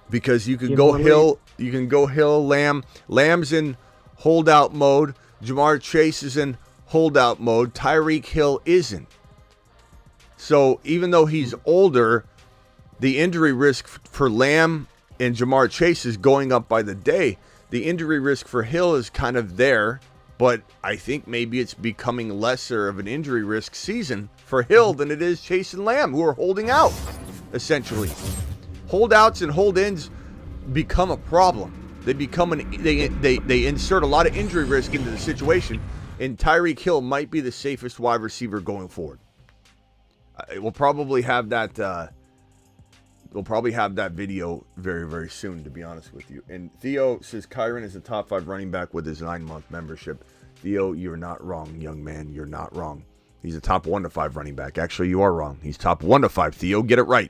Because you can go Hill, Lamb. Lamb's in holdout mode. Jamar Chase is in holdout mode. Tyreek Hill isn't. So even though he's older, the injury risk for Lamb and Jamar Chase is going up by the day. The injury risk for Hill is kind of there, but I think maybe it's becoming lesser of an injury risk season for Hill than it is Chase and Lamb, who are holding out, essentially. Holdouts and hold-ins become a problem. They become they insert a lot of injury risk into the situation, and Tyreek Hill might be the safest wide receiver going forward. We'll probably have that. We'll probably have that video very, very soon, to be honest with you. And Theo says Kyren is a top 5 running back with his 9-month membership. Theo, you're not wrong, young man. You're not wrong. He's a top 1 to 5 running back. Actually, you are wrong. He's top 1 to 5. Theo, get it right.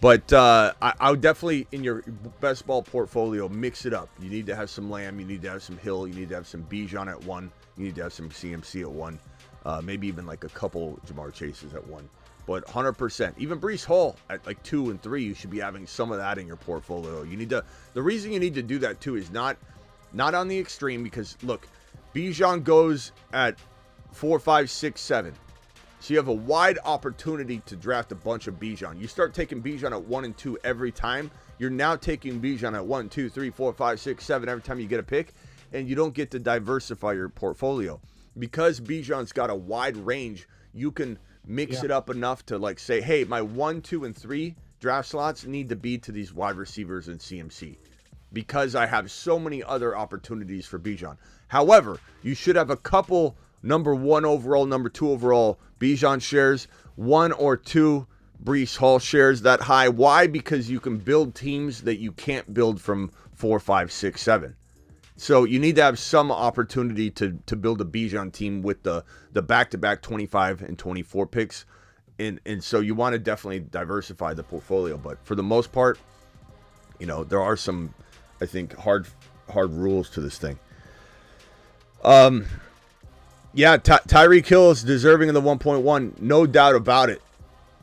But I would definitely, in your best ball portfolio, mix it up. You need to have some Lamb. You need to have some Hill. You need to have some Bijan at 1. You need to have some CMC at 1. Maybe even like a couple Jamar Chases at 1. But 100%, even Breece Hall at like 2 and 3, you should be having some of that in your portfolio. You need to. The reason you need to do that too is not on the extreme, because look, Bijan goes at 4, 5, 6, 7. So you have a wide opportunity to draft a bunch of Bijan. You start taking Bijan at 1 and 2 every time. You're now taking Bijan at 1, 2, 3, 4, 5, 6, 7 every time you get a pick, and you don't get to diversify your portfolio. Because Bijan's got a wide range, you can mix it up enough to like say, hey, my 1, 2, and 3 draft slots need to be to these wide receivers and CMC, because I have so many other opportunities for Bijan. However, you should have a couple number 1 overall, number 2 overall Bijan shares, 1 or 2 Breece Hall shares that high. Why? Because you can build teams that you can't build from 4, 5, 6, 7. So you need to have some opportunity to build a Bijan team with the back-to-back 25 and 24 picks. And so you want to definitely diversify the portfolio. But for the most part, you know, there are some, I think, hard rules to this thing. Yeah, Tyreek Hill is deserving of the 1.1, no doubt about it.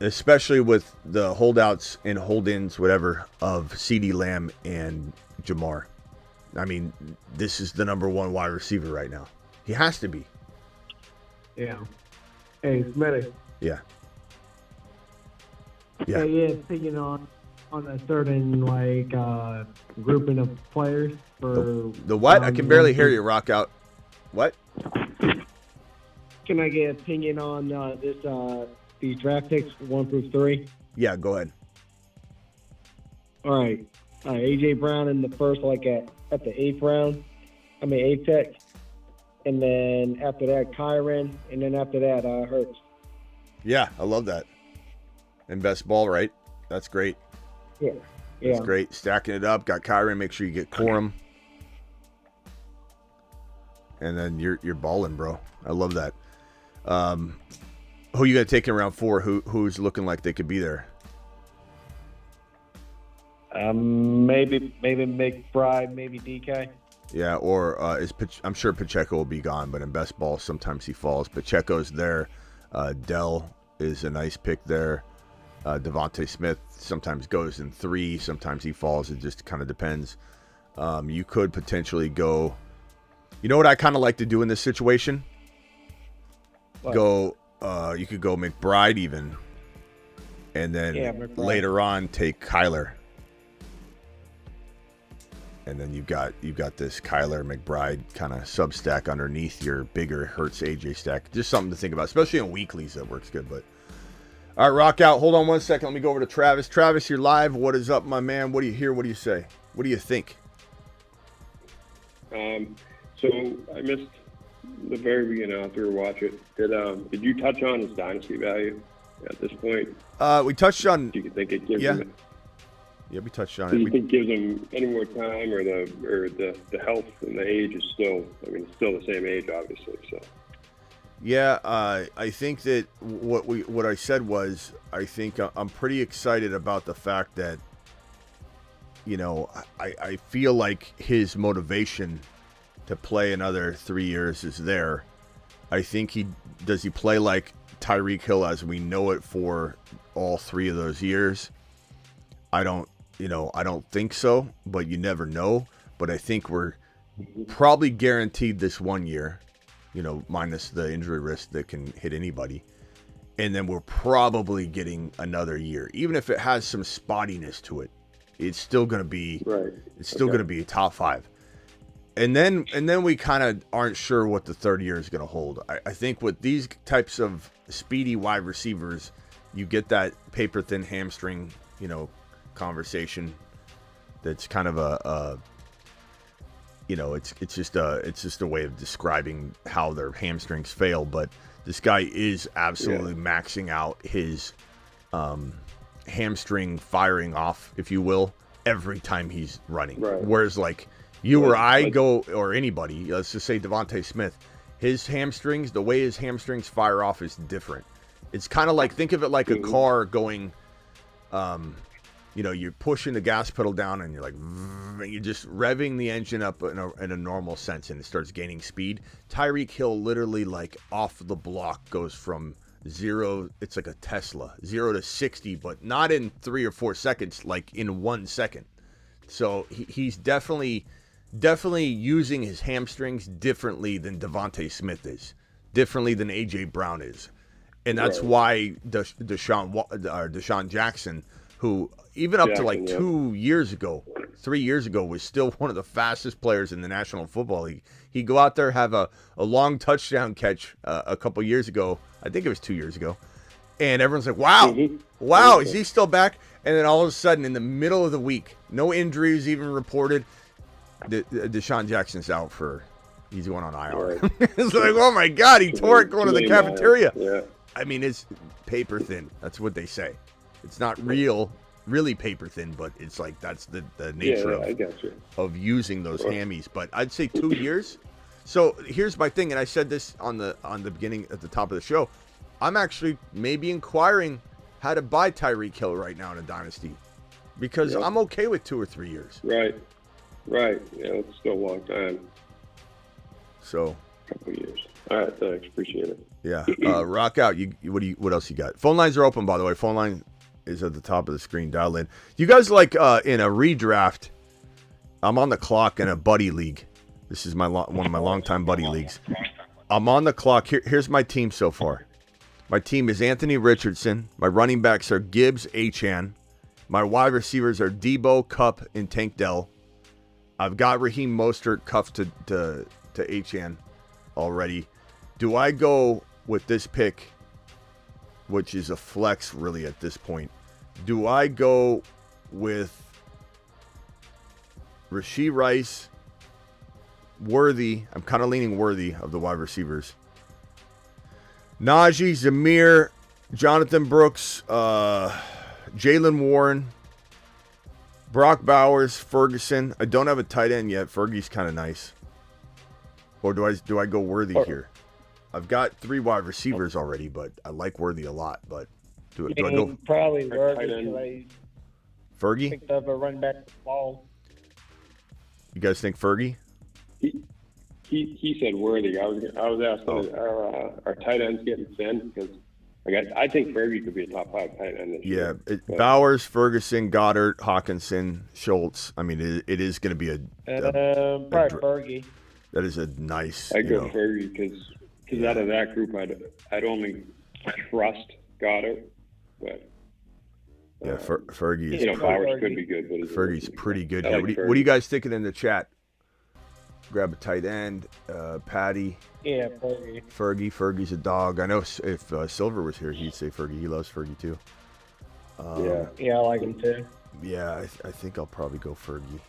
especially with the holdouts and hold-ins, whatever, of CeeDee Lamb and Jamar. I mean, this is the number one wide receiver right now. He has to be. Yeah. Hey, Smitty. Yeah. Yeah. Yeah. Opinion on a certain grouping of players for The what? I can barely hear you. Rock out. What? Can I get opinion on these draft picks 1 through 3? Yeah, go ahead. All right. AJ Brown in the first, at the 8th round. 8th pick. And then after that, Kyren. And then after that, Hurts. Yeah, I love that. And best ball, right? That's great. Yeah. That's great. Stacking it up. Got Kyren. Make sure you get Corum. And then you're balling, bro. I love that. Who you got to take in round 4? Who's looking like they could be there? Maybe McBride, maybe DK. Yeah, or I'm sure Pacheco will be gone, but in best ball, sometimes he falls. Pacheco's there. Dell is a nice pick there. Devontae Smith sometimes goes in 3, sometimes he falls. It just kind of depends. You could potentially go. You know what I kind of like to do in this situation? What? You could go McBride even, and then later on take Kyler. And then you've got this Kyler McBride kind of sub stack underneath your bigger Hurts AJ stack. Just something to think about, especially in weeklies. That works good. But all right, rock out. Hold on one second. Let me go over to Travis. Travis, you're live. What is up, my man? What do you hear? What do you say? What do you think? So I missed the very beginning after we watch it. Did you touch on his dynasty value at this point? We touched on. Do you think it gives him? Yeah, we touched on Do it. you think gives him any more time, or the health and the age is still? It's still the same age, obviously. So. Yeah, I think that what I said was I think I'm pretty excited about the fact that I feel like his motivation to play another 3 years is there. I think he play like Tyreek Hill as we know it for all 3 of those years. I don't think so, but you never know. But I think we're probably guaranteed this 1 year, minus the injury risk that can hit anybody. And then we're probably getting another year. Even if it has some spottiness to it, it's still going to be going to be a top 5. And then we kind of aren't sure what the third year is going to hold. I think with these types of speedy wide receivers, you get that paper thin hamstring, conversation. That's kind of it's just a way of describing how their hamstrings fail. But this guy is absolutely maxing out his hamstring firing off, if you will, every time he's running. Right. Whereas you or I go, or anybody, let's just say Devontae Smith, his hamstrings, the way his hamstrings fire off is different. It's kind of think of it like a car going, you're pushing the gas pedal down and you're just revving the engine up in a normal sense, and it starts gaining speed. Tyreek Hill literally off the block goes from 0, it's like a Tesla, 0 to 60, but not in 3 or 4 seconds, in 1 second. So he's definitely using his hamstrings differently than Devontae Smith is, differently than AJ Brown is. And that's why Deshaun Jackson, who even up to 2 years ago, 3 years ago, was still one of the fastest players in the National Football League. He'd go out there, have a long touchdown catch a couple years ago. I think it was 2 years ago. And everyone's like, wow, is he still back? And then all of a sudden, in the middle of the week, no injuries even reported, Deshaun Jackson's out he's going on IR. It's oh my God, he tore it going to the cafeteria. Yeah. It's paper thin. That's what they say. It's not really paper thin, but it's that's the nature of using those hammies. But I'd say 2 years. So here's my thing, and I said this on the beginning at the top of the show. I'm actually maybe inquiring how to buy Tyreek Hill right now in a dynasty, because I'm okay with 2 or 3 years. Right. Yeah, it's still a long time. So. A couple years. All right, thanks. Appreciate it. Yeah. Rock out. What else you got? Phone lines are open, by the way. Phone line is at the top of the screen. Dial in. You guys like in a redraft? I'm on the clock in a buddy league. This is one of my longtime buddy leagues. I'm on the clock. Here's my team so far. My team is Anthony Richardson. My running backs are Gibbs, Achane. My wide receivers are Debo, Kupp, and Tank Dell. I've got Raheem Mostert cuffed to Achane already. Do I go with this pick, which is a flex really at this point? Do I go with Rashee Rice, Worthy? I'm kind of leaning Worthy of the wide receivers. Najee, Zamir, Jonathan Brooks, Jalen Warren, Brock Bowers, Ferguson. I don't have a tight end yet. Fergie's kind of nice. Or do I go Worthy here? I've got 3 wide receivers already, but I like Worthy a lot. But do I go? Probably Worthy. Fergie? Picked up a run back ball. You guys think Fergie? He said Worthy. I was asking our tight ends getting thin because I think Fergie could be a top 5 tight end this year. Bowers, Ferguson, Goddard, Hawkinson, Schultz. I mean, it is going to be probably Fergie. That is a nice. I go Fergie because out of that group, I'd only trust Goddard, but. Fergie is. Bowers could be good, but Fergie's pretty good. Like what are you guys thinking in the chat? Grab a tight end, Patty. Yeah, Fergie. Fergie's a dog. I know if Silver was here, he'd say Fergie. He loves Fergie too. Yeah, I like him too. Yeah, I think I'll probably go Fergie.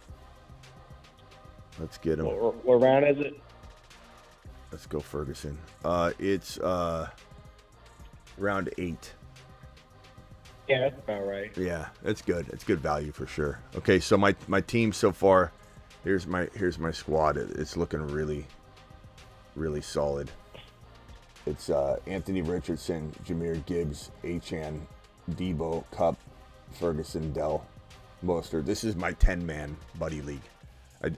Let's get him. What round is it? Let's go Ferguson. It's round 8. Yeah, that's about right. Yeah, that's good. It's good value for sure. Okay, so my team so far, here's my squad. It's looking really, really solid. It's Anthony Richardson, Jahmyr Gibbs, Achane, Debo, Kupp, Ferguson, Dell, Mostert. This is my 10-man buddy league.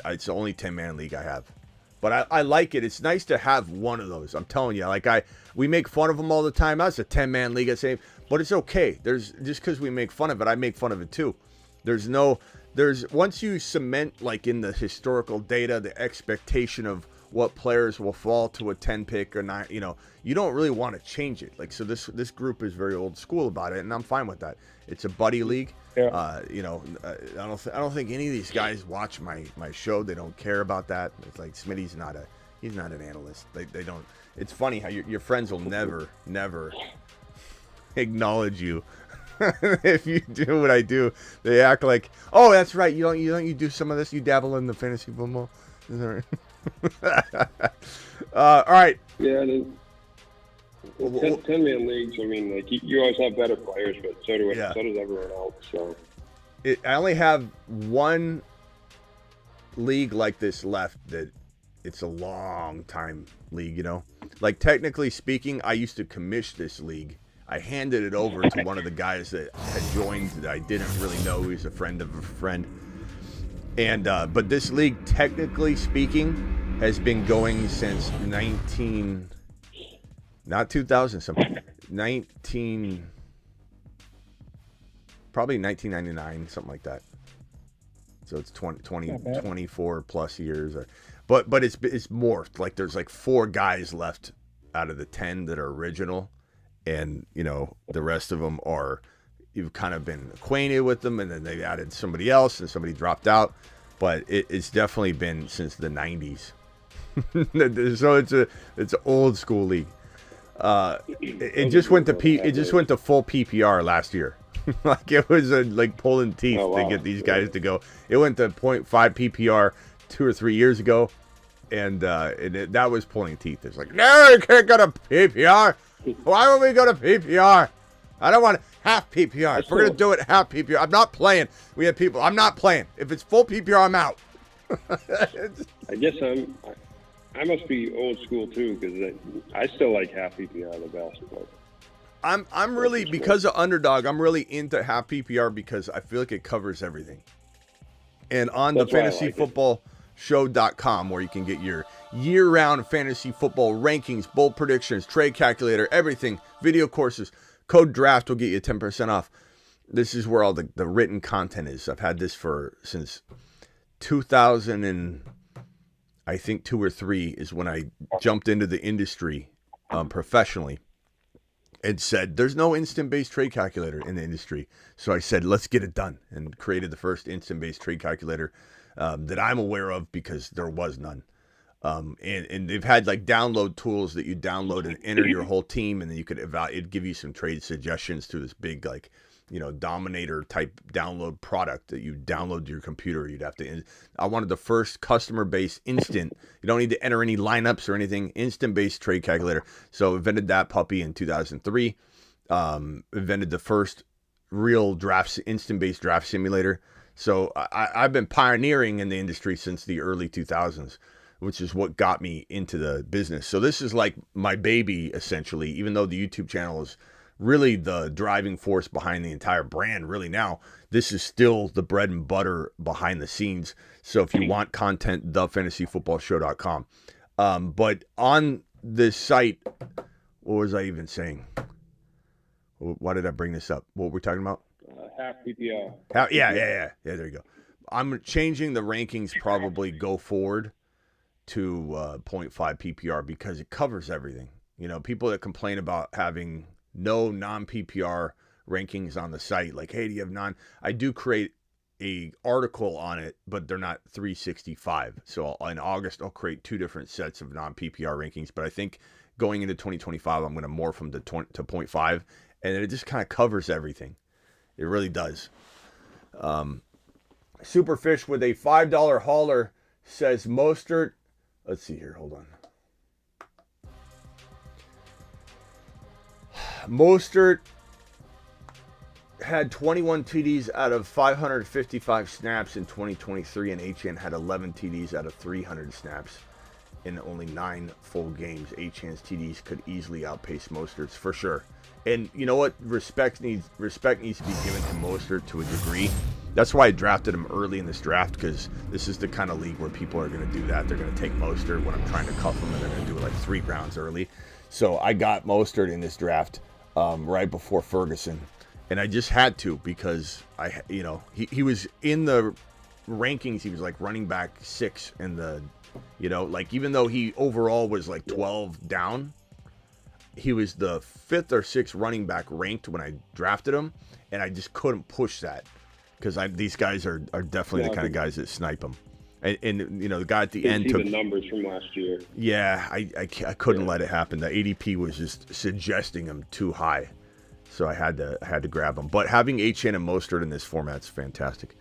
It's the only 10-man league I have. But I like it. It's nice to have one of those. I'm telling you, we make fun of them all the time. That's a 10-man league, I say, but it's okay. Just because we make fun of it, I make fun of it too. There's once you cement in the historical data, the expectation of what players will fall to a 10 pick or not, you don't really want to change it. So this group is very old school about it, and I'm fine with that. It's a buddy league. Yeah. I don't think any of these guys watch my show. They don't care about that. It's like Smitty's not an analyst. They don't. It's funny how your friends will never acknowledge you if you do what I do. They act like, oh, that's right. You do some of this. You dabble in the fantasy football. Is that right? All right. Yeah. 10-man leagues. I mean, you always have better players, but so does everyone else. So I only have one league like this left that it's a long time league. Technically speaking, I used to commission this league. I handed it over to one of the guys that had joined that I didn't really know. He was a friend of a friend. And but this league, technically speaking, has been going since 1999, something like that. So it's 24 plus years. But it's morphed. There's 4 guys left out of the 10 that are original. And, the rest of them you've kind of been acquainted with them, and then they added somebody else, and somebody dropped out. But it's definitely been since the 90s. So it's an old school league. It just went to full PPR last year. It was pulling teeth to get these guys to go. It went to 0.5 PPR 2 or 3 years ago, and that was pulling teeth. It's no, you can't go to PPR. Why would we go to PPR? I don't want half PPR. If we're going to do it half PPR, I'm not playing. We have people. I'm not playing. If it's full PPR, I'm out. I guess I must be old school too, because I still like half PPR the best. But I'm really, because of Underdog, I'm really into half PPR because I feel like it covers everything. And on the fantasy football FantasyFootballShow.com, where you can get your year-round fantasy football rankings, bold predictions, trade calculator, everything, video courses. Code DRAFT will get you 10% off. This is where all the written content is. I've had this since 2000 and I think 2 or 3 is when I jumped into the industry professionally. And said, there's no instant-based trade calculator in the industry. So I said, let's get it done, and created the first instant-based trade calculator that I'm aware of, because there was none. And they've had like download tools that you download and enter your whole team, and then you could it'd give you some trade suggestions through this big, like, Dominator type download product that you download to your computer. I wanted the first customer-based instant. You don't need to enter any lineups or anything. Instant-based trade calculator. So invented that puppy in 2003. Invented the first real instant-based draft simulator. So I've been pioneering in the industry since the early 2000s, which is what got me into the business. So this is like my baby, essentially, even though the YouTube channel is really the driving force behind the entire brand. Really now, this is still the bread and butter behind the scenes. So if you want content, thefantasyfootballshow.com. But on this site, what was I even saying? Why did I bring this up? What were we talking about? Half PPR. Yeah, there you go. I'm changing the rankings probably go forward to 0.5 PPR because it covers everything. People that complain about having no non-PPR rankings on the site, like, hey, do you have I do create a article on it, but they're not 365. So in August, I'll create 2 different sets of non-PPR rankings. But I think going into 2025, I'm going to morph them to 0.5, and it just kind of covers everything. It really does. Superfish with a $5 hauler says Mostert. Let's see here. Hold on. Mostert had 21 TDs out of 555 snaps in 2023, and Achane had 11 TDs out of 300 snaps in only 9 full games. Achane's TDs could easily outpace Mostert's for sure. And you know what? Respect needs to be given to Mostert to a degree. That's why I drafted him early in this draft, because this is the kind of league where people are going to do that. They're going to take Mostert when I'm trying to cuff him, and they're going to do it like 3 rounds early. So I got Mostert in this draft right before Ferguson, and I just had to, because he was in the rankings. He was like running back 6 in the, even though he overall was like 12 down, he was the 5th or 6th running back ranked when I drafted him, and I just couldn't push that, because these guys are definitely the kind of guys that snipe them. And the guy at the end took the numbers from last year. Yeah, I couldn't let it happen. The ADP was just suggesting him too high, so I had to grab him. But having Achane and Mostert in this format's fantastic.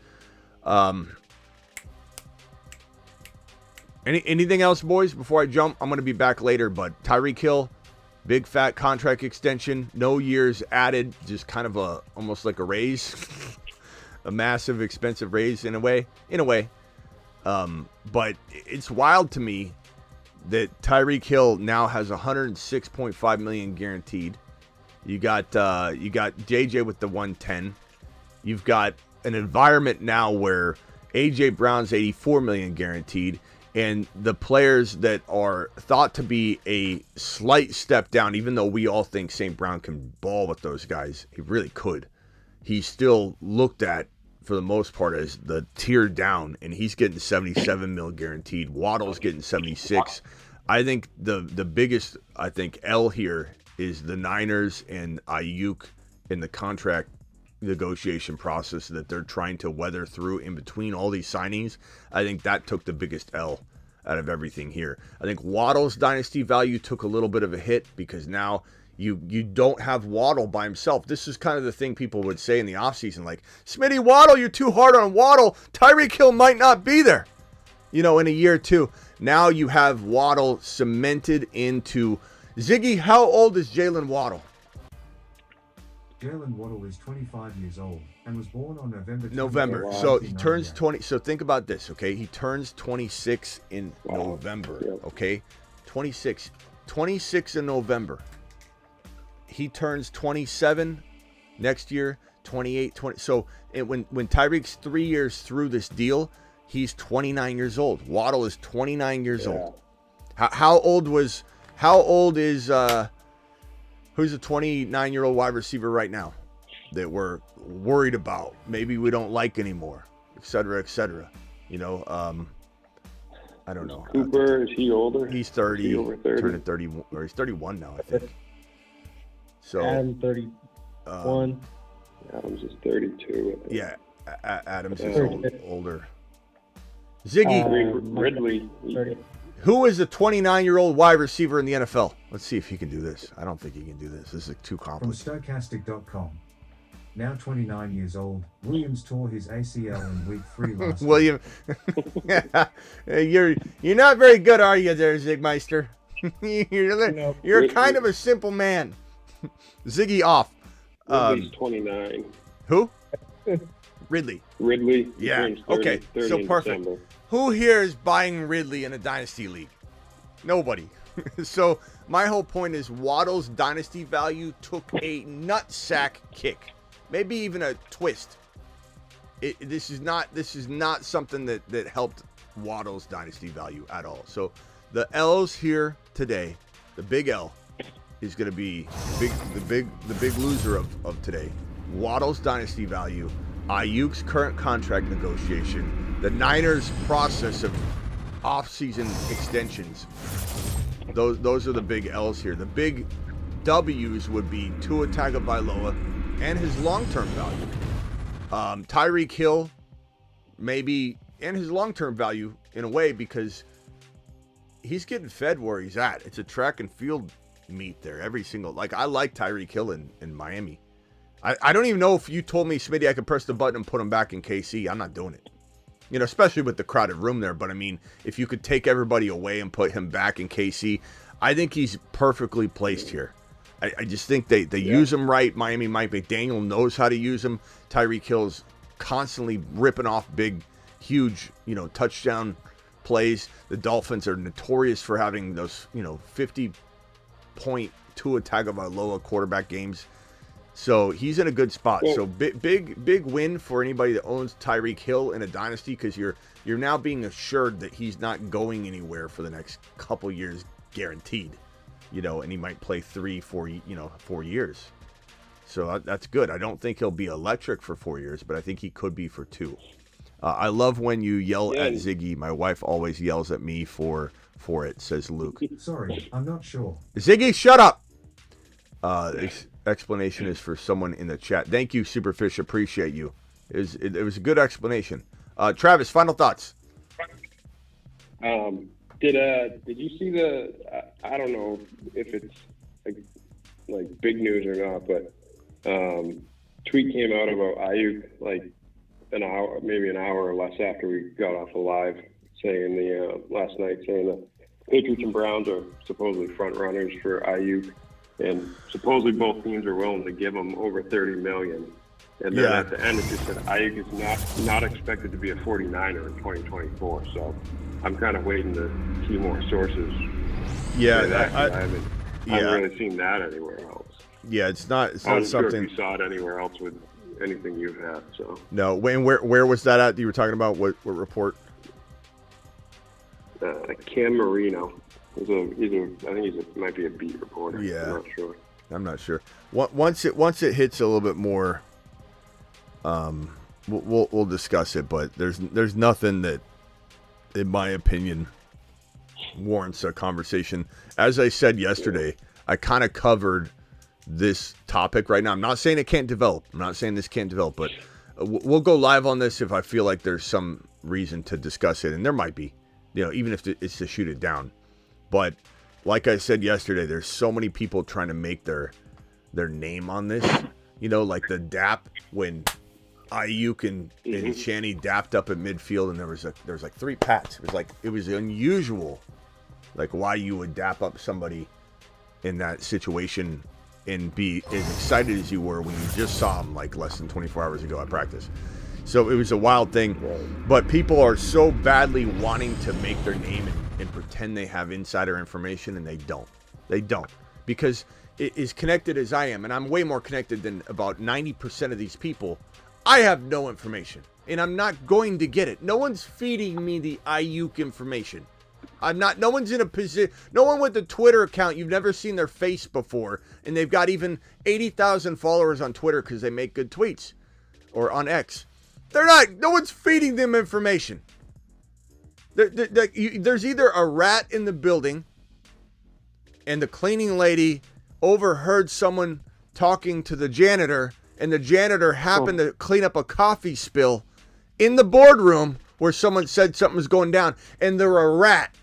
Anything else, boys? Before I jump, I'm going to be back later. But Tyreek Hill, big fat contract extension, no years added, just kind of almost like a raise, a massive expensive raise in a way. But it's wild to me that Tyreek Hill now has $106.5 million guaranteed. You got JJ with the 110. You've got an environment now where AJ Brown's $84 million guaranteed, and the players that are thought to be a slight step down, even though we all think St. Brown can ball with those guys, he really could. He's still looked at, for the most part, as the tier down, and he's getting $77 million guaranteed. Waddle's getting 76. I think the biggest L here is the Niners and Aiyuk in the contract negotiation process that they're trying to weather through in between all these signings. I think that took the biggest L out of everything here. I think Waddle's dynasty value took a little bit of a hit, because now you don't have Waddle by himself. This is kind of the thing people would say in the offseason, like, Smitty, Waddle, you're too hard on Waddle. Tyreek Hill might not be there, in a year or two. Now you have Waddle cemented into Ziggy. How old is Jalen Waddle? Jalen Waddle is 25 years old and was born on November. So he turns 20. So think about this, okay? He turns 26 in November, okay? 26 in November. He turns 27 next year, 28, 20. So when Tyreek's 3 years through this deal, He's 29 years old. Waddle is 29 years old. How old is who's a 29-year-old wide receiver right now that we're worried about? Maybe we don't like anymore, et cetera, et cetera. You know, I don't know. Cooper, is he older? He's 30. Is he over 30? Turning 30, or he's 31 now, I think. So Adam 31. Adams is 32. Yeah, Adams is older. Ziggy, Ridley. who is a 29-year-old wide receiver in the NFL? Let's see if he can do this. I don't think he can do this. This is too From complicated. Stokastic.com. Now 29 years old, Williams tore his ACL in week 3 last week. William, you're not very good, are you, there, Zigmeister? You're kind of a simple man. Ziggy off. Ridley's 29. Who? Ridley. Yeah. 30, Okay. 30 So in perfect. December. Who here is buying Ridley in a dynasty league? Nobody. So my whole point is Waddle's dynasty value took a nutsack kick, maybe even a twist. This is not something that helped Waddle's dynasty value at all. So the L's here today, the big L is going to be the big loser of today. Waddle's dynasty value, Aiyuk's current contract negotiation, the Niners' process of off-season extensions. Those are the big L's here. The big W's would be Tua Tagovailoa and his long-term value. Tyreek Hill, maybe, and his long-term value in a way because he's getting fed where he's at. It's a track and field meet there every single. Like, I like Tyreek Hill in Miami. I don't even know if you told me, Smitty, I could press the button and put him back in KC. I'm not doing it. You know, especially with the crowded room there. But, I mean, if you could take everybody away and put him back in KC, I think he's perfectly placed here. I just think they use him right. Miami Mike McDaniel knows how to use him. Tyreek Hill's constantly ripping off big, huge, touchdown plays. The Dolphins are notorious for having those, 50-point Tua Tagovailoa quarterback games. So he's in a good spot. Yeah. So big win for anybody that owns Tyreek Hill in a dynasty because you're now being assured that he's not going anywhere for the next couple years, guaranteed. And he might play 4 years. So that's good. I don't think he'll be electric for 4 years, but I think he could be for 2. I love when you yell at Ziggy. My wife always yells at me for it, says Luke. Sorry, I'm not sure. Ziggy, shut up! Explanation is for someone in the chat. Thank you, Superfish. Appreciate you. It was a good explanation. Travis, final thoughts. Did you see the? I don't know if it's like big news or not, but tweet came out about Aiyuk an hour or less after we got off the live, saying last night saying the Patriots and Browns are supposedly front runners for Aiyuk, and supposedly both teams are willing to give him over $30 million. And then at the end, it just said Aiyuk is not expected to be a 49er in 2024. So I'm kind of waiting to see more sources. Yeah, I haven't really seen that anywhere else. Yeah, it's not I'm something. Sure if you saw it anywhere else with anything you've had. So no, where was that at? You were talking about what report? Cam Marino. I think might be a beat reporter. Yeah, I'm not sure. Once it hits a little bit more, we'll discuss it. But there's nothing that, in my opinion, warrants a conversation. As I said yesterday, I kind of covered this topic right now. I'm not saying it can't develop. I'm not saying this can't develop, but we'll go live on this if I feel like there's some reason to discuss it, and there might be. Even if it's to shoot it down. But like I said yesterday, there's so many people trying to make their name on this. Like the dap when Aiyuk and Achane dapped up at midfield, and there was 3 pats. It was unusual, why you would dap up somebody in that situation and be as excited as you were when you just saw him less than 24 hours ago at practice. So it was a wild thing, but people are so badly wanting to make their name and pretend they have insider information, and they don't. They don't, because as connected as I am, and I'm way more connected than about 90% of these people, I have no information, and I'm not going to get it. No one's feeding me the Aiyuk information. No one's in a position, no one with a Twitter account, you've never seen their face before, and they've got even 80,000 followers on Twitter because they make good tweets, or on X. No one's feeding them information. There's either a rat in the building, and the cleaning lady overheard someone talking to the janitor, and the janitor happened to clean up a coffee spill in the boardroom where someone said something was going down, and they're a rat.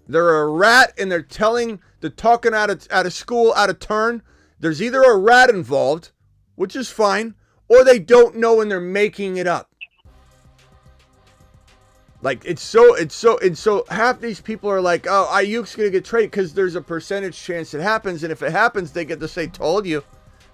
They're a rat, and they're talking out of school, out of turn. There's either a rat involved, which is fine, or they don't know and they're making it up. Like, it's so half these people are like, oh, Aiyuk's going to get traded because there's a percentage chance it happens. And if it happens, they get to say, told you.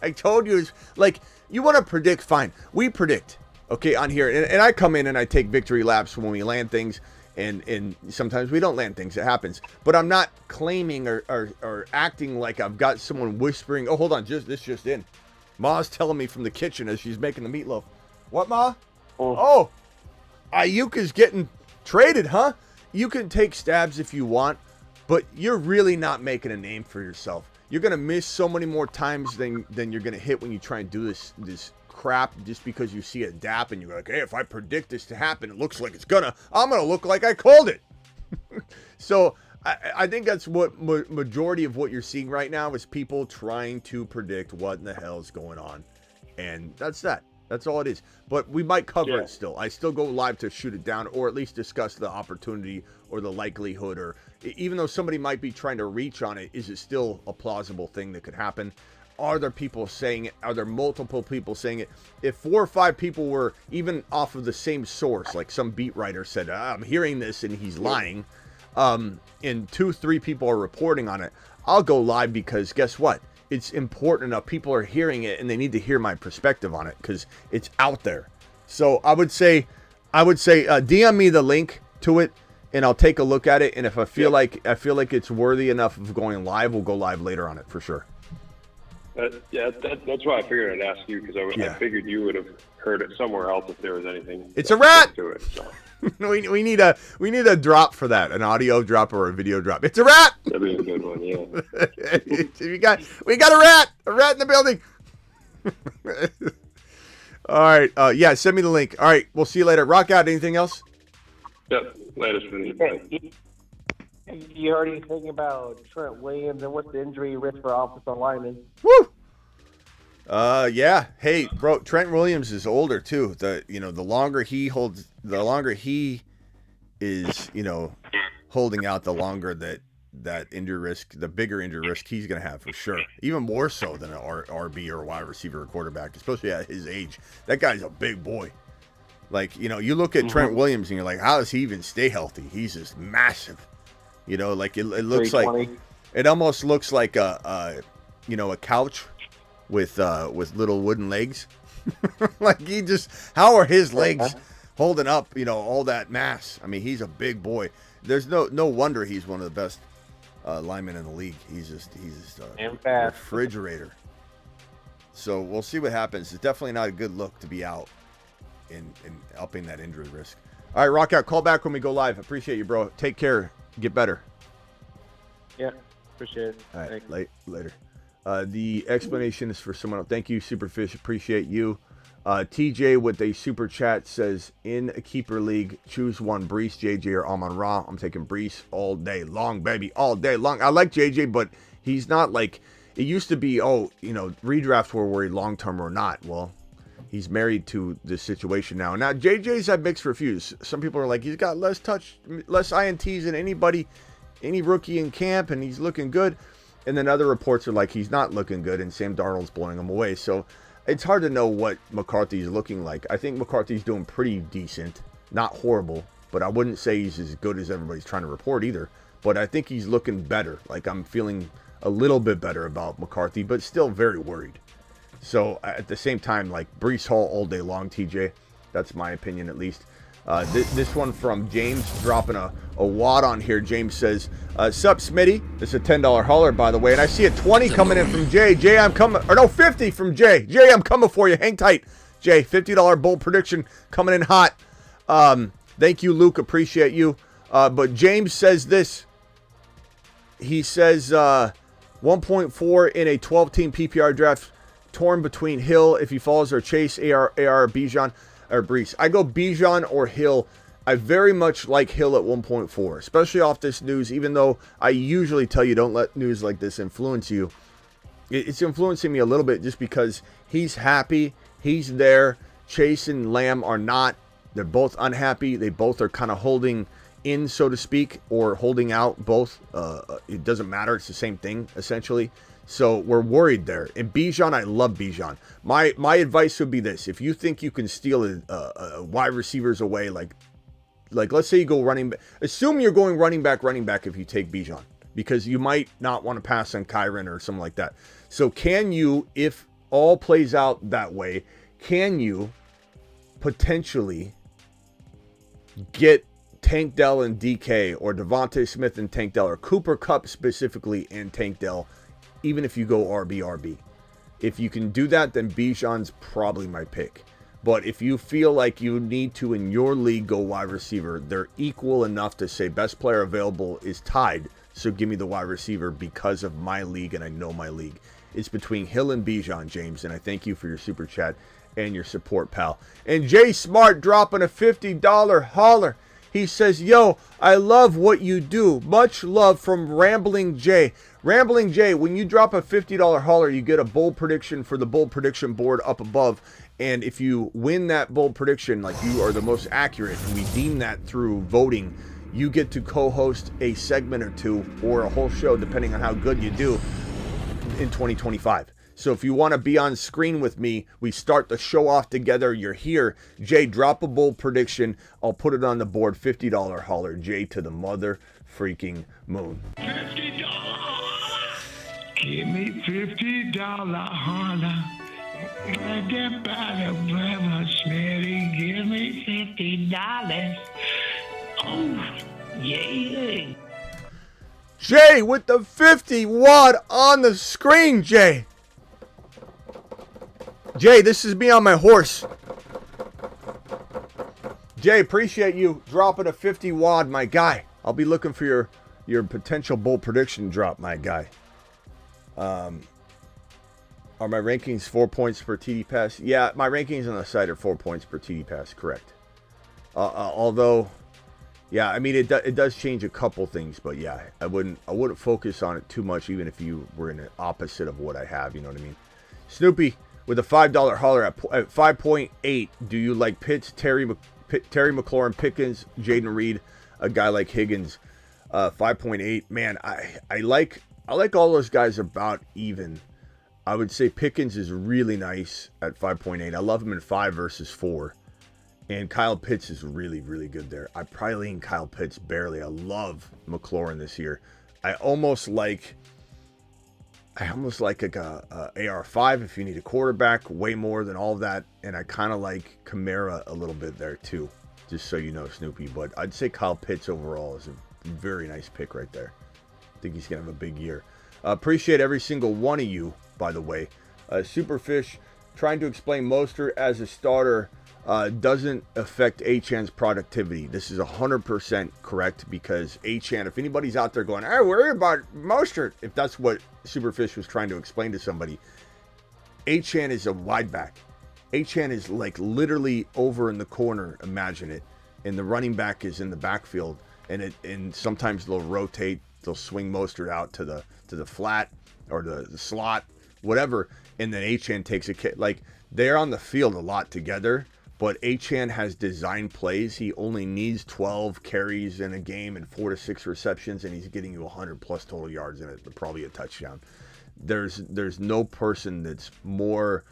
I told you. It's like, you want to predict, fine. We predict, okay, on here. And I come in and I take victory laps when we land things. And sometimes we don't land things. It happens. But I'm not claiming or acting like I've got someone whispering. Oh, hold on. This just in. Ma's telling me from the kitchen as she's making the meatloaf. What, Ma? Oh, Aiyuk is getting traded, huh? You can take stabs if you want, but you're really not making a name for yourself. You're going to miss so many more times than you're going to hit when you try and do this crap just because you see a DAP and you're like, hey, if I predict this to happen, it looks like I'm going to look like I called it. So I think that's what majority of what you're seeing right now is people trying to predict what in the hell is going on. And that's that. That's all it is. But we might cover it still. I still go live to shoot it down or at least discuss the opportunity or the likelihood, or even though somebody might be trying to reach on it, is it still a plausible thing that could happen? Are there people saying it? Are there multiple people saying it? If 4 or 5 people were even off of the same source, like some beat writer said, I'm hearing this and he's lying, and 2, 3 people are reporting on it, I'll go live because guess what? It's important enough. People are hearing it and they need to hear my perspective on it because it's out there. So I would say DM me the link to it and I'll take a look at it. And if I feel like it's worthy enough of going live, we'll go live later on it for sure. That's why I figured I'd ask you because I figured you would have heard it somewhere else if there was anything. It's a rat. To it, so. we need a drop for that, an audio drop or a video drop. It's a rat. That'd be a good one, yeah. we got a rat in the building. All right, send me the link. All right, we'll see you later. Rock out. Anything else? Yep. Latest for the You heard anything about Trent Williams and what's the injury risk for offensive linemen? Woo! Yeah. Hey, bro, Trent Williams is older too. The longer he holds, the longer he is, holding out, the longer that injury risk, the bigger injury risk he's going to have for sure. Even more so than an RB or a wide receiver or quarterback, especially at his age. That guy's a big boy. Like, you look at Trent Williams and you're like, how does he even stay healthy? He's just massive. Like it looks like, it almost looks like a couch with little wooden legs. Like how are his legs holding up, all that mass? I mean, he's a big boy. There's no wonder he's one of the best linemen in the league. He's just a refrigerator. So we'll see what happens. It's definitely not a good look to be out in upping that injury risk. All right, rock out. Call back when we go live. Appreciate you, bro. Take care. Get better. Yeah, appreciate it. All right, later. The explanation is for someone else. Thank you, Superfish. Appreciate you. TJ with a super chat says, in a keeper league, choose one, Brees, JJ, or Amon-Ra. I'm taking Brees all day long, baby, all day long. I like JJ, but he's not like, it used to be, redrafts were worried long-term or not. Well, he's married to this situation now. Now, JJ's had mixed reviews. Some people are like, he's got less INTs than any rookie in camp, and he's looking good. And then other reports are like, he's not looking good, and Sam Darnold's blowing him away. So it's hard to know what McCarthy's looking like. I think McCarthy's doing pretty decent. Not horrible, but I wouldn't say he's as good as everybody's trying to report either. But I think he's looking better. Like, I'm feeling a little bit better about McCarthy, but still very worried. So at the same time, like, Brees Hall all day long, TJ. That's my opinion, at least. This one from James, dropping a wad on here. James says, sup, Smitty? This is a $10 hauler, by the way. And I see a 20 coming in from Jay. Jay, I'm coming. Or no, 50 from Jay. Jay, I'm coming for you. Hang tight. Jay, $50 bold prediction coming in hot. Thank you, Luke. Appreciate you. But James says this. He says 1.4 in a 12-team PPR draft, torn between Hill if he falls or Chase, AR, Bijan, or Brees. I go Bijan or Hill. I very much like Hill at 1.4, especially off this news, even though I usually tell you don't let news like this influence you. It's influencing me a little bit just because he's happy. He's there. Chase and Lamb are not. They're both unhappy. They both are kind of holding in, so to speak, or holding out both. It doesn't matter. It's the same thing, essentially. So we're worried there. And Bijan, I love Bijan. My advice would be this. If you think you can steal a wide receivers away, like let's say you go running back. Assume you're going running back if you take Bijan, because you might not want to pass on Kyren or something like that. So can you, if all plays out that way, can you potentially get Tank Dell and DK, or Devontae Smith and Tank Dell, or Cooper Kupp specifically and Tank Dell, even if you go RB? If you can do that, then Bijan's probably my pick. But if you feel like you need to, in your league, go wide receiver, they're equal enough to say best player available is tied. So give me the wide receiver because of my league, and I know my league. It's between Hill and Bijan, James, and I thank you for your super chat and your support, pal. And Jay Smart dropping a $50 holler. He says, yo, I love what you do. Much love from Rambling Jay. Rambling Jay, when you drop a $50 holler, you get a bold prediction for the bold prediction board up above. And if you win that bold prediction, like you are the most accurate, and we deem that through voting, you get to co-host a segment or two or a whole show, depending on how good you do, in 2025. So if you want to be on screen with me, we start the show off together. You're here. Jay, drop a bold prediction. I'll put it on the board. $50 holler. Jay to the mother freaking moon. $50. Give me $50 holler. Right there by the river, Smitty. Give me $50. Oh, yeah. Jay with the 50 watt on the screen, Jay. Jay, this is me on my horse. Jay, appreciate you dropping a 50 wad, my guy. I'll be looking for your potential bold prediction drop, my guy. Are my rankings 4 points per TD pass? Yeah, my rankings on the site are 4 points per TD pass, correct. Although, yeah, I mean it does change a couple things, but yeah, I wouldn't focus on it too much, even if you were in the opposite of what I have. You know what I mean? Snoopy with a $5 holler at 5.8. Do you like Pitts, Terry McLaurin, Pickens, Jaden Reed, a guy like Higgins? 5.8. Man, I like all those guys about even. I would say Pickens is really nice at 5.8. I love him in 5 versus 4. And Kyle Pitts is really, really good there. I probably lean Kyle Pitts barely. I love McLaurin this year. I almost like a AR5 if you need a quarterback, way more than all of that. And I kind of like Kamara a little bit there too, just so you know, Snoopy. But I'd say Kyle Pitts overall is a very nice pick right there. I think he's going to have a big year. Appreciate every single one of you, by the way. Superfish trying to explain Mostert as a starter doesn't affect Achane's productivity. This is 100% correct, because Achane, if anybody's out there going, I worry about Mostert, if that's what Superfish was trying to explain to somebody, Achane is a wide back. Achane is like literally over in the corner, imagine it, and the running back is in the backfield, and sometimes they'll rotate, they'll swing Mostert out to the flat or the slot, whatever, and then Achane takes a kick. Like, they're on the field a lot together, but Achane has designed plays. He only needs 12 carries in a game and 4 to 6 receptions, and he's getting you 100 plus total yards in it, but probably a touchdown. There's no person that's more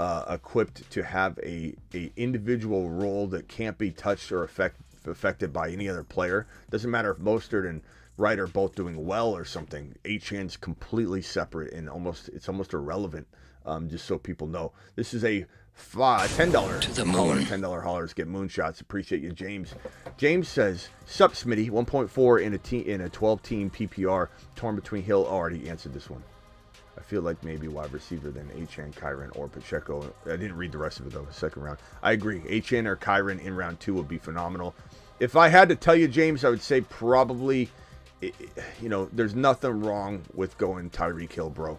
equipped to have a individual role that can't be touched or affected by any other player. Doesn't matter if Mostert and Wright are both doing well or something. Achane's completely separate and it's almost irrelevant. Just so people know, this is a $10 to the moon. $10 hollers get moonshots. Appreciate you, James. James says, "Sup, Smitty? 1.4 in a 12-team PPR, torn between Hill." Already answered this one. I feel like maybe wide receiver than Achane, Kyren, or Pacheco. I didn't read the rest of it, though, second round. I agree. Achane or Kyren in round 2 would be phenomenal. If I had to tell you, James, I would say probably, there's nothing wrong with going Tyreek Hill, bro.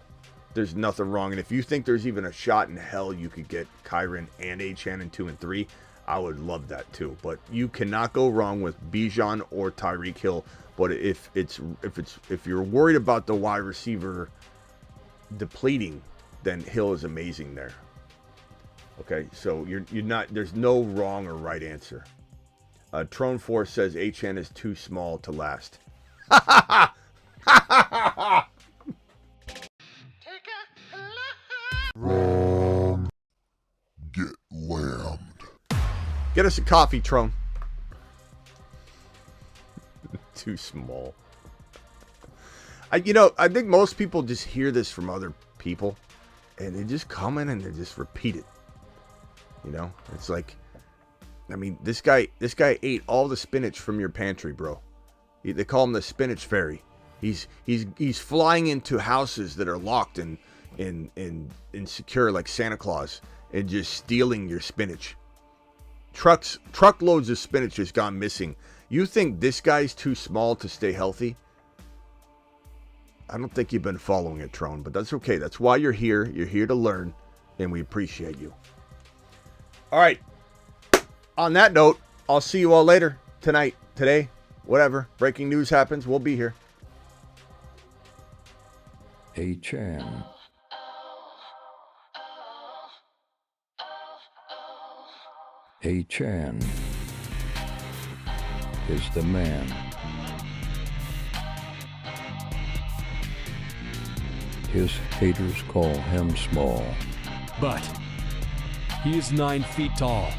There's nothing wrong. And if you think there's even a shot in hell you could get Kyren and Achane in 2 and 3, I would love that too. But you cannot go wrong with Bijan or Tyreek Hill. But if you're worried about the wide receiver depleting, then Hill is amazing there. Okay, so you're not. There's no wrong or right answer. Trone Force says HN is too small to last. Wrong. Get lammed. Get us a coffee, Trone. Too small. I think most people just hear this from other people, and they just come in and they just repeat it. It's like, I mean, this guy ate all the spinach from your pantry, bro. They call him the spinach fairy. He's flying into houses that are locked and secure like Santa Claus and just stealing your spinach. Truckloads of spinach has gone missing. You think this guy's too small to stay healthy? I don't think you've been following it, Trone, but that's okay. That's why you're here. You're here to learn, and we appreciate you. All right. On that note, I'll see you all later tonight, today, whatever. Breaking news happens. We'll be here. Achane. Achane is the man. His haters call him small. But he is 9 feet tall.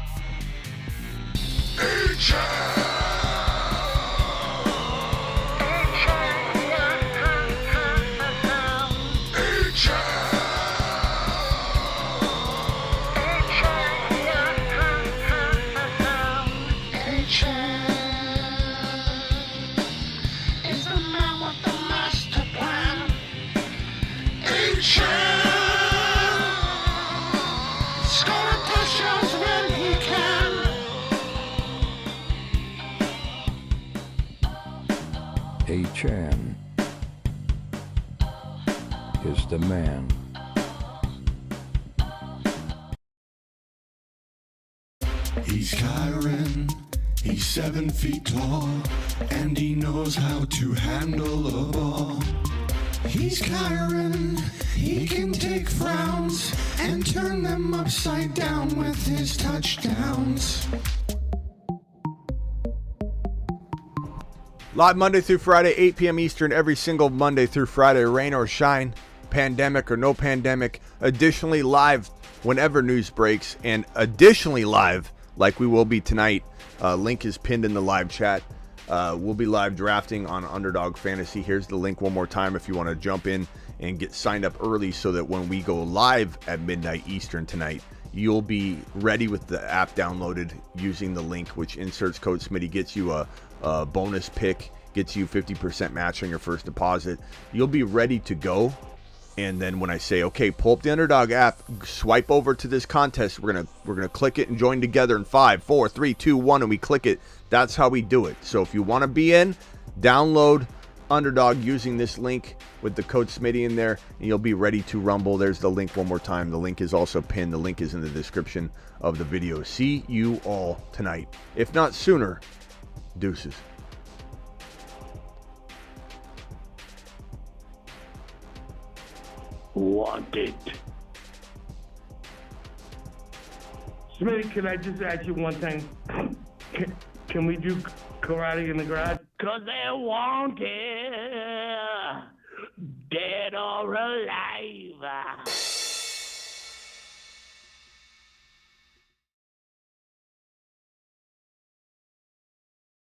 Achane is the man. He's Kyren, he's 7 feet tall, and he knows how to handle a ball. He's Kyren, he can take frowns and turn them upside down with his touchdowns. Live Monday through Friday, 8 p.m. Eastern, every single Monday through Friday, rain or shine, pandemic or no pandemic. Additionally, live whenever news breaks, and additionally live, like we will be tonight. Link is pinned in the live chat. We'll be live drafting on Underdog Fantasy. Here's the link one more time if you want to jump in and get signed up early so that when we go live at midnight Eastern tonight, you'll be ready with the app downloaded using the link, which inserts code Smitty, gets you a bonus pick, gets you 50% match on your first deposit. You'll be ready to go. And then when I say, okay, pull up the Underdog app, swipe over to this contest, we're gonna click it and join together in 5, 4, 3, 2, 1, and we click it. That's how we do it. So if you want to be in, download Underdog using this link with the code Smitty in there, and you'll be ready to rumble. There's the link one more time. The link is also pinned. The link is in the description of the video. See you all tonight. If not sooner, deuces. Wanted. Smitty, can I just ask you one thing? Can we do karate in the garage? 'Cause they're wanted, dead or alive.